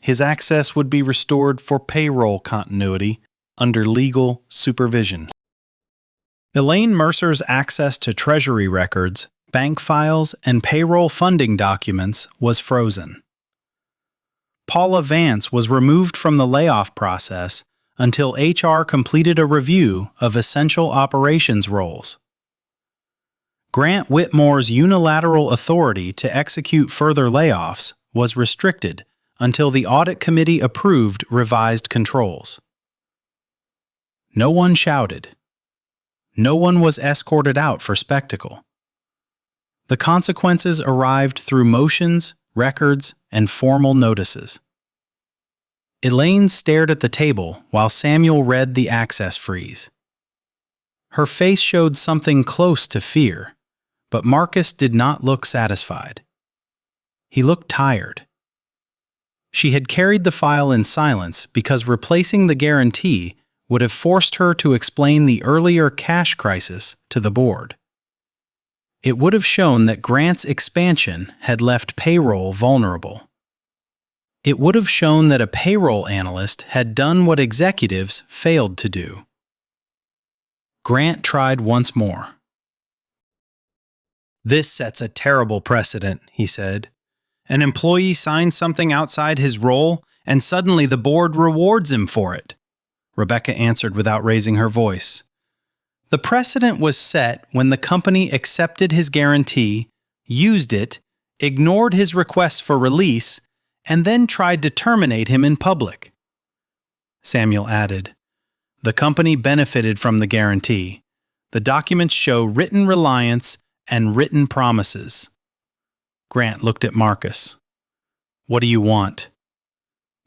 Speaker 1: His access would be restored for payroll continuity under legal supervision. Elaine Mercer's access to Treasury records, bank files, and payroll funding documents was frozen. Paula Vance was removed from the layoff process until HR completed a review of essential operations roles. Grant Whitmore's unilateral authority to execute further layoffs was restricted until the audit committee approved revised controls. No one shouted. No one was escorted out for spectacle. The consequences arrived through motions, records, and formal notices. Elaine stared at the table while Samuel read the access freeze. Her face showed something close to fear, but Marcus did not look satisfied. He looked tired. She had carried the file in silence because replacing the guarantee would have forced her to explain the earlier cash crisis to the board. It would have shown that Grant's expansion had left payroll vulnerable. It would have shown that a payroll analyst had done what executives failed to do. Grant tried once more. This sets a terrible precedent, he said. An employee signs something outside his role, and suddenly the board rewards him for it. Rebecca answered without raising her voice. The precedent was set when the company accepted his guarantee, used it, ignored his requests for release, and then tried to terminate him in public. Samuel added, the company benefited from the guarantee. The documents show written reliance and written promises. Grant looked at Marcus. What do you want?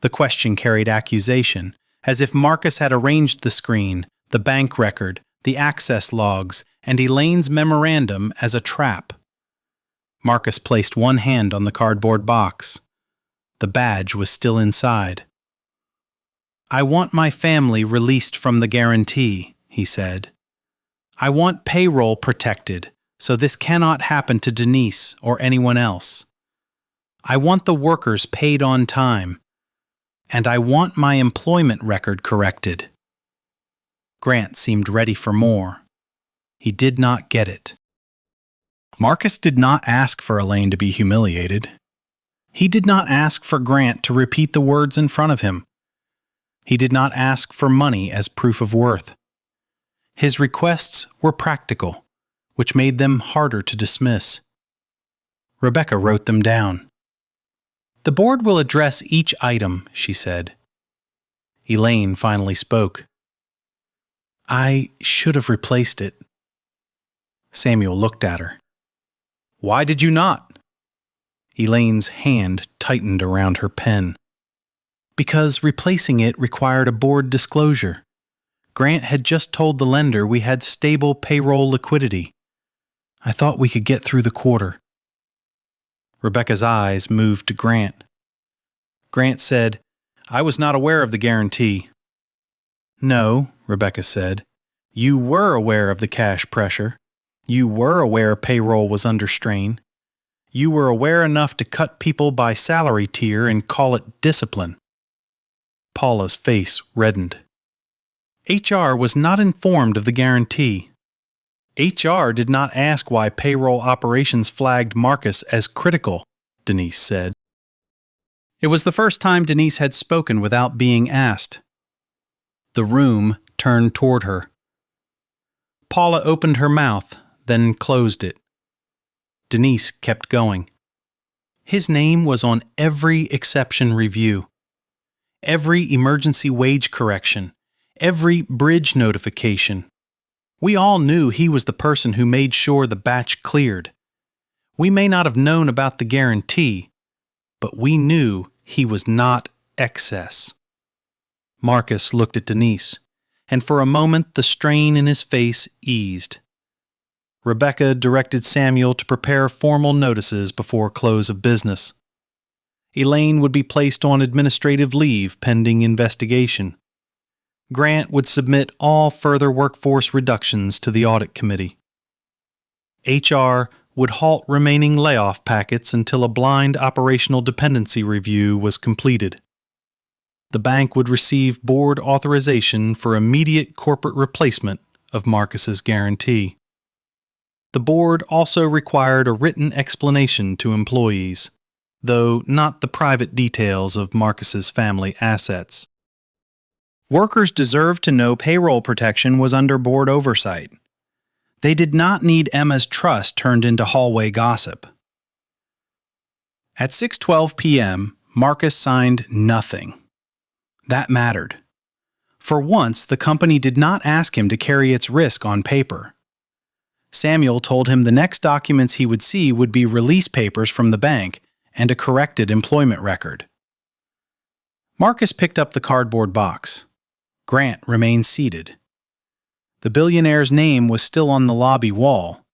Speaker 1: The question carried accusation, as if Marcus had arranged the screen, the bank record, the access logs, and Elaine's memorandum as a trap. Marcus placed one hand on the cardboard box. The badge was still inside. I want my family released from the guarantee, he said. I want payroll protected, so this cannot happen to Denise or anyone else. I want the workers paid on time. And I want my employment record corrected. Grant seemed ready for more. He did not get it. Marcus did not ask for Elaine to be humiliated. He did not ask for Grant to repeat the words in front of him. He did not ask for money as proof of worth. His requests were practical, which made them harder to dismiss. Rebecca wrote them down. "The board will address each item," she said. Elaine finally spoke. "I should have replaced it." Samuel looked at her. "Why did you not?" Elaine's hand tightened around her pen. "Because replacing it required a board disclosure. Grant had just told the lender we had stable payroll liquidity. I thought we could get through the quarter." Rebecca's eyes moved to Grant. Grant said, "I was not aware of the guarantee." "No," Rebecca said. "You were aware of the cash pressure. You were aware payroll was under strain. You were aware enough to cut people by salary tier and call it discipline." Paula's face reddened. HR was not informed of the guarantee. HR did not ask why payroll operations flagged Marcus as critical, Denise said. It was the first time Denise had spoken without being asked. The room turned toward her. Paula opened her mouth, then closed it. Denise kept going. His name was on every exception review, every emergency wage correction, every bridge notification. We all knew he was the person who made sure the batch cleared. We may not have known about the guarantee, but we knew he was not excess. Marcus looked at Denise, and for a moment the strain in his face eased. Rebecca directed Samuel to prepare formal notices before close of business. Elaine would be placed on administrative leave pending investigation. Grant would submit all further workforce reductions to the audit committee. HR would halt remaining layoff packets until a blind operational dependency review was completed. The bank would receive board authorization for immediate corporate replacement of Marcus's guarantee. The board also required a written explanation to employees, though not the private details of Marcus's family assets. Workers deserved to know payroll protection was under board oversight. They did not need Emma's trust turned into hallway gossip. At 6:12 p.m., Marcus signed nothing. That mattered. For once, the company did not ask him to carry its risk on paper. Samuel told him the next documents he would see would be release papers from the bank and a corrected employment record. Marcus picked up the cardboard box. Grant remained seated. The billionaire's name was still on the lobby wall,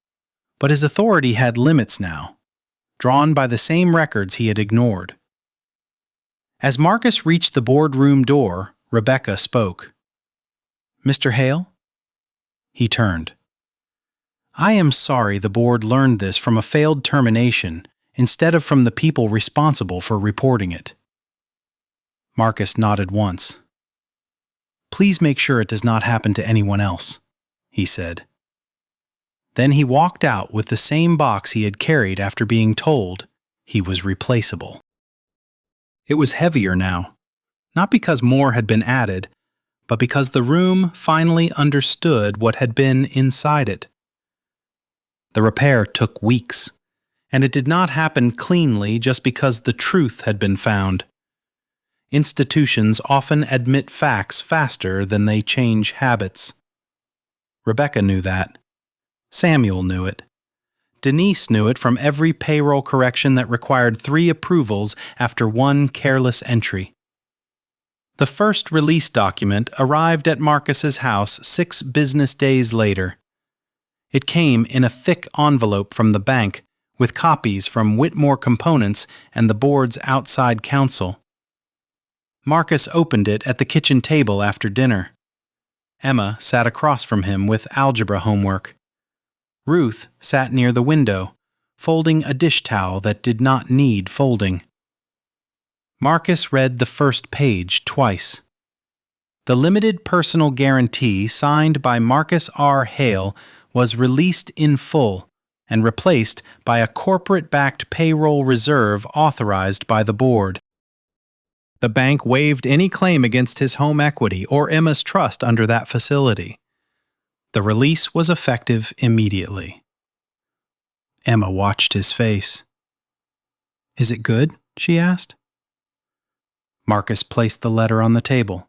Speaker 1: but his authority had limits now, drawn by the same records he had ignored. As Marcus reached the boardroom door, Rebecca spoke. "Mr. Hale?" He turned. "I am sorry the board learned this from a failed termination instead of from the people responsible for reporting it." Marcus nodded once. "Please make sure it does not happen to anyone else," he said. Then he walked out with the same box he had carried after being told he was replaceable. It was heavier now, not because more had been added, but because the room finally understood what had been inside it. The repair took weeks, and it did not happen cleanly just because the truth had been found. Institutions often admit facts faster than they change habits. Rebecca knew that. Samuel knew it. Denise knew it from every payroll correction that required 3 approvals after one careless entry. The first release document arrived at Marcus's house 6 business days later. It came in a thick envelope from the bank, with copies from Whitmore Components and the board's outside counsel. Marcus opened it at the kitchen table after dinner. Emma sat across from him with algebra homework. Ruth sat near the window, folding a dish towel that did not need folding. Marcus read the first page twice. The limited personal guarantee signed by Marcus R. Hale was released in full and replaced by a corporate-backed payroll reserve authorized by the board. The bank waived any claim against his home equity or Emma's trust under that facility. The release was effective immediately. Emma watched his face. "Is it good?" she asked. Marcus placed the letter on the table,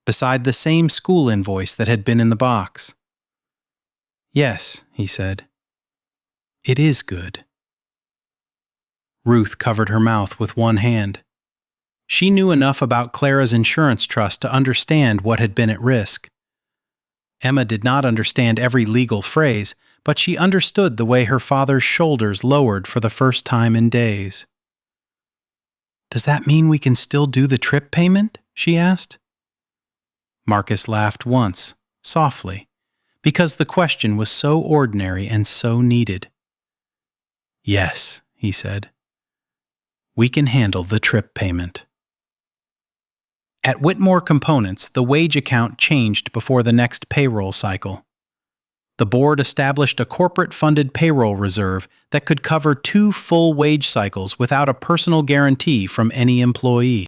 Speaker 1: beside the same school invoice that had been in the box. "Yes," he said. "It is good." Ruth covered her mouth with one hand. She knew enough about Clara's insurance trust to understand what had been at risk. Emma did not understand every legal phrase, but she understood the way her father's shoulders lowered for the first time in days. "Does that mean we can still do the trip payment?" she asked. Marcus laughed once, softly, because the question was so ordinary and so needed. "Yes," he said. "We can handle the trip payment." At Whitmore Components, the wage account changed before the next payroll cycle. The board established a corporate-funded payroll reserve that could cover 2 full wage cycles without a personal guarantee from any employee.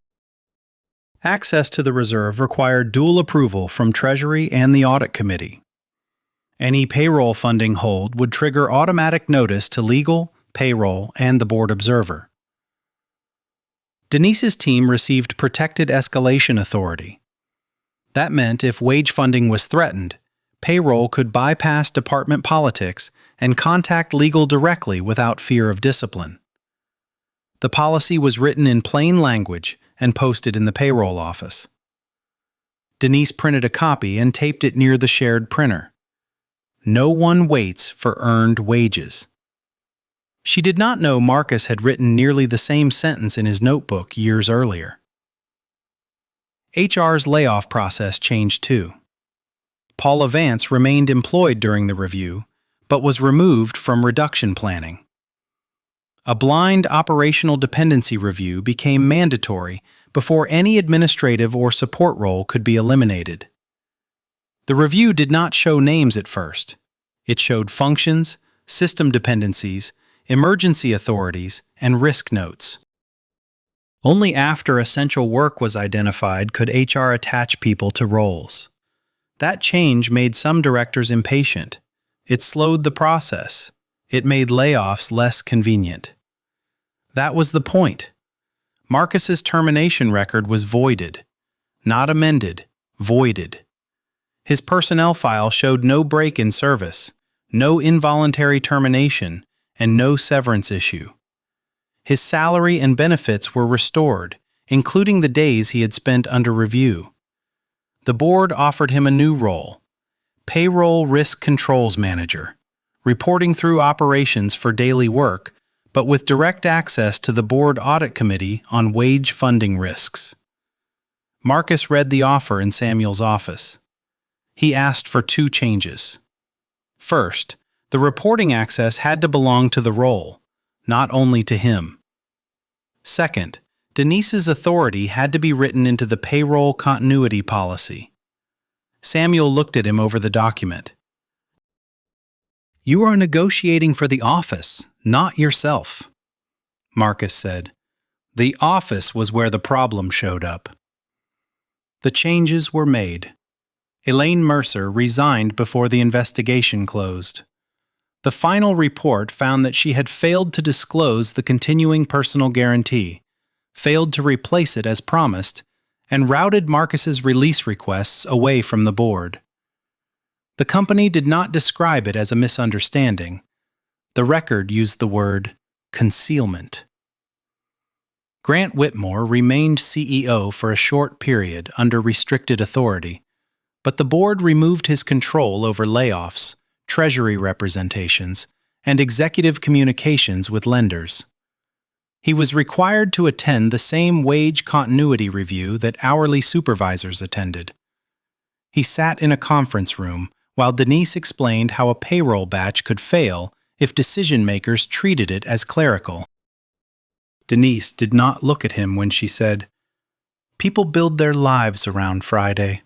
Speaker 1: Access to the reserve required dual approval from Treasury and the Audit Committee. Any payroll funding hold would trigger automatic notice to legal, payroll, and the board observer. Denise's team received protected escalation authority. That meant if wage funding was threatened, payroll could bypass department politics and contact legal directly without fear of discipline. The policy was written in plain language and posted in the payroll office. Denise printed a copy and taped it near the shared printer. No one waits for earned wages. She did not know Marcus had written nearly the same sentence in his notebook years earlier. HR's layoff process changed too. Paula Vance remained employed during the review, but was removed from reduction planning. A blind operational dependency review became mandatory before any administrative or support role could be eliminated. The review did not show names at first. It showed functions, system dependencies, emergency authorities, and risk notes. Only after essential work was identified could HR attach people to roles. That change made some directors impatient. It slowed the process. It made layoffs less convenient. That was the point. Marcus's termination record was voided. Not amended, voided. His personnel file showed no break in service, no involuntary termination, and no severance issue. His salary and benefits were restored, including the days he had spent under review. The board offered him a new role, Payroll Risk Controls Manager, reporting through operations for daily work, but with direct access to the board audit committee on wage funding risks. Marcus read the offer in Samuel's office. He asked for 2 changes. First, the reporting access had to belong to the role, not only to him. Second, Denise's authority had to be written into the payroll continuity policy. Samuel looked at him over the document. "You are negotiating for the office, not yourself," Marcus said. The office was where the problem showed up. The changes were made. Elaine Mercer resigned before the investigation closed. The final report found that she had failed to disclose the continuing personal guarantee, failed to replace it as promised, and routed Marcus's release requests away from the board. The company did not describe it as a misunderstanding. The record used the word concealment. Grant Whitmore remained CEO for a short period under restricted authority, but the board removed his control over layoffs, treasury representations, and executive communications with lenders. He was required to attend the same wage continuity review that hourly supervisors attended. He sat in a conference room while Denise explained how a payroll batch could fail if decision-makers treated it as clerical. Denise did not look at him when she said, "People build their lives around Friday."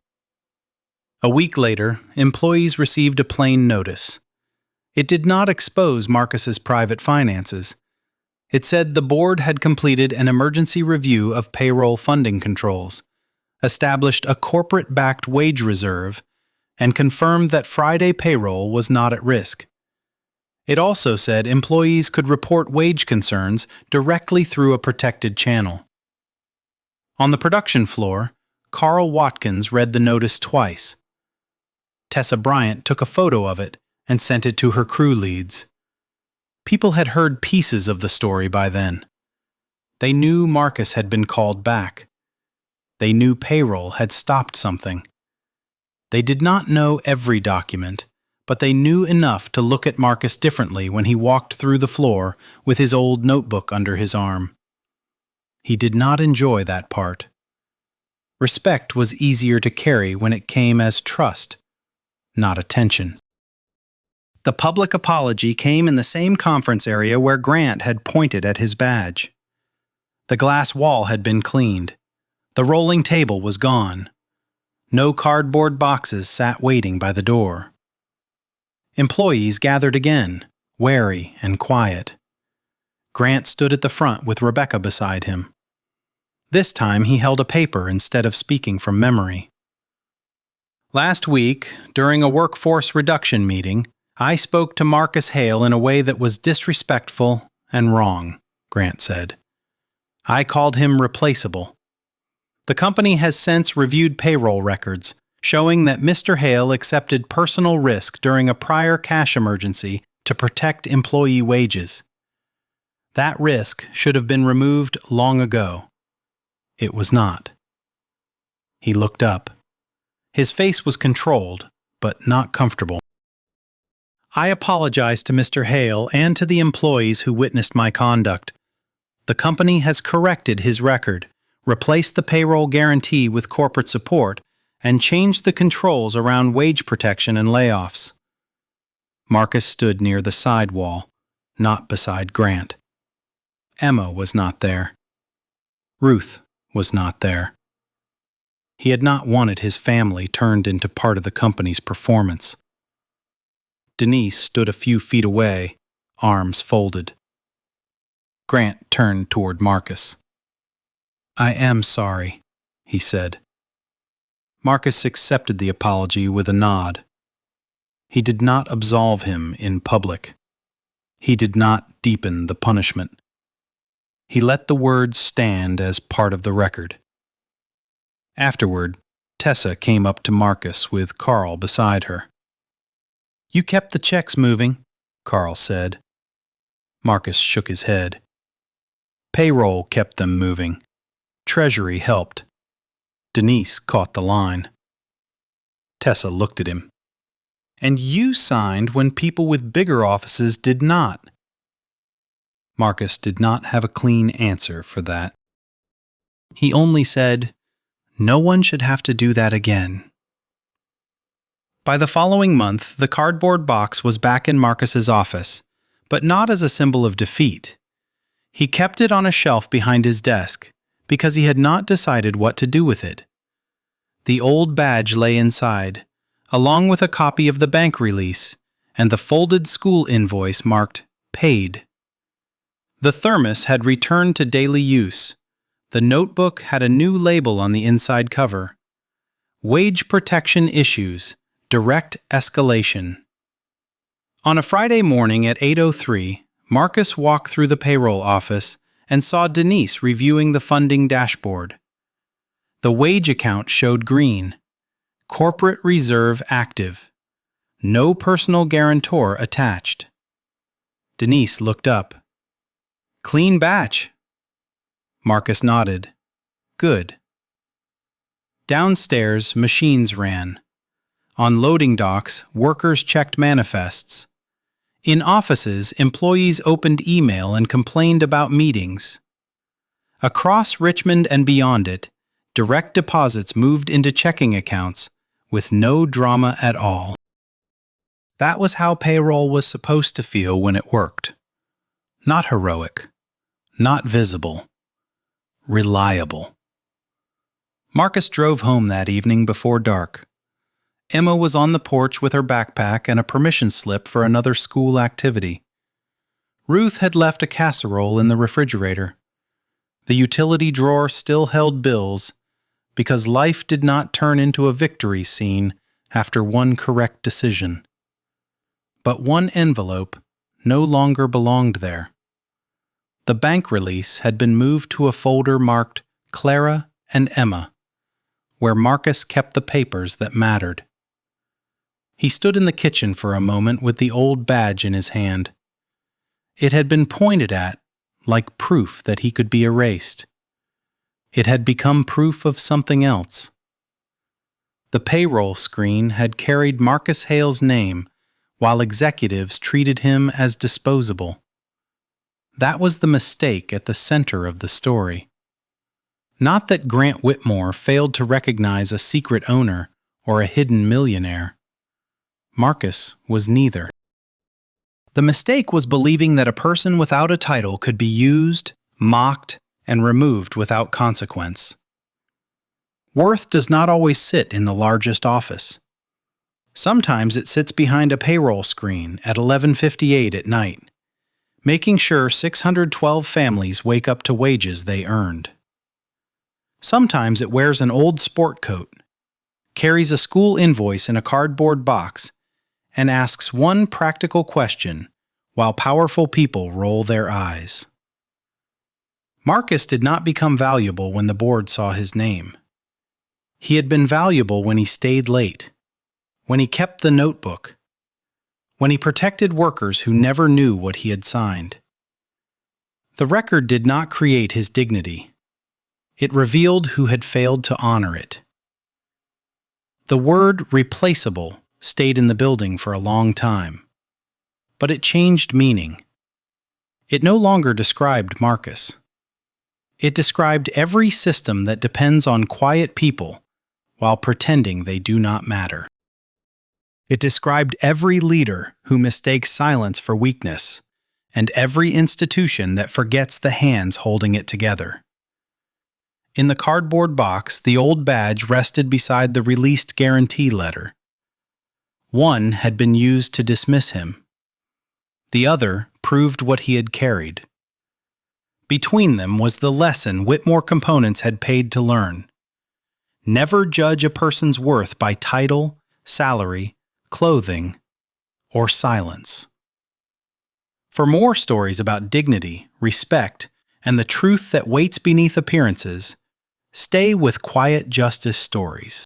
Speaker 1: A week later, employees received a plain notice. It did not expose Marcus's private finances. It said the board had completed an emergency review of payroll funding controls, established a corporate-backed wage reserve, and confirmed that Friday payroll was not at risk. It also said employees could report wage concerns directly through a protected channel. On the production floor, Carl Watkins read the notice twice. Tessa Bryant took a photo of it and sent it to her crew leads. People had heard pieces of the story by then. They knew Marcus had been called back. They knew payroll had stopped something. They did not know every document, but they knew enough to look at Marcus differently when he walked through the floor with his old notebook under his arm. He did not enjoy that part. Respect was easier to carry when it came as trust, not attention. The public apology came in the same conference area where Grant had pointed at his badge. The glass wall had been cleaned. The rolling table was gone. No cardboard boxes sat waiting by the door. Employees gathered again, wary and quiet. Grant stood at the front with Rebecca beside him. This time he held a paper instead of speaking from memory. "Last week, during a workforce reduction meeting, I spoke to Marcus Hale in a way that was disrespectful and wrong," Grant said. "I called him replaceable. The company has since reviewed payroll records, showing that Mr. Hale accepted personal risk during a prior cash emergency to protect employee wages. That risk should have been removed long ago. It was not." He looked up. His face was controlled, but not comfortable. "I apologize to Mr. Hale and to the employees who witnessed my conduct. The company has corrected his record, replaced the payroll guarantee with corporate support, and changed the controls around wage protection and layoffs." Marcus stood near the side wall, not beside Grant. Emma was not there. Ruth was not there. He had not wanted his family turned into part of the company's performance. Denise stood a few feet away, arms folded. Grant turned toward Marcus. "I am sorry," he said. Marcus accepted the apology with a nod. He did not absolve him in public. He did not deepen the punishment. He let the words stand as part of the record. Afterward, Tessa came up to Marcus with Carl beside her. "You kept the checks moving," Carl said. Marcus shook his head. "Payroll kept them moving. Treasury helped." Denise caught the line. Tessa looked at him. "And you signed when people with bigger offices did not." Marcus did not have a clean answer for that. He only said, "No one should have to do that again." By the following month, the cardboard box was back in Marcus's office, but not as a symbol of defeat. He kept it on a shelf behind his desk because he had not decided what to do with it. The old badge lay inside, along with a copy of the bank release and the folded school invoice marked "Paid." The thermos had returned to daily use. The notebook had a new label on the inside cover. "Wage Protection Issues. Direct Escalation." On a Friday morning at 8:03, Marcus walked through the payroll office and saw Denise reviewing the funding dashboard. The wage account showed green. Corporate reserve active. No personal guarantor attached. Denise looked up. "Clean batch." Marcus nodded. "Good." Downstairs, machines ran. On loading docks, workers checked manifests. In offices, employees opened email and complained about meetings. Across Richmond and beyond it, direct deposits moved into checking accounts with no drama at all. That was how payroll was supposed to feel when it worked. Not heroic. not visible, reliable. Marcus drove home that evening before dark. Emma was on the porch with her backpack and a permission slip for another school activity. Ruth had left a casserole in the refrigerator. The utility drawer still held bills because life did not turn into a victory scene after one correct decision. But one envelope no longer belonged there. The bank release had been moved to a folder marked Clara and Emma, where Marcus kept the papers that mattered. He stood in the kitchen for a moment with the old badge in his hand. It had been pointed at like proof that he could be erased. It had become proof of something else. The payroll screen had carried Marcus Hale's name while executives treated him as disposable. That was the mistake at the center of the story. Not that Grant Whitmore failed to recognize a secret owner or a hidden millionaire. Marcus was neither. The mistake was believing that a person without a title could be used, mocked, and removed without consequence. Worth does not always sit in the largest office. Sometimes it sits behind a payroll screen at 11:58 at night, making sure 612 families wake up to wages they earned. Sometimes it wears an old sport coat, carries a school invoice in a cardboard box, and asks one practical question while powerful people roll their eyes. Marcus did not become valuable when the board saw his name. He had been valuable when he stayed late, when he kept the notebook, when he protected workers who never knew what he had signed. The record did not create his dignity. It revealed who had failed to honor it. The word replaceable stayed in the building for a long time, but it changed meaning. It no longer described Marcus. It described every system that depends on quiet people while pretending they do not matter. It described every leader who mistakes silence for weakness, and every institution that forgets the hands holding it together. In the cardboard box, the old badge rested beside the released guarantee letter. One had been used to dismiss him. The other proved what he had carried. Between them was the lesson Whitmore components had paid to learn. Never judge a person's worth by title, salary, clothing, or silence. For more stories about dignity, respect, and the truth that waits beneath appearances, stay with Quiet Justice Stories.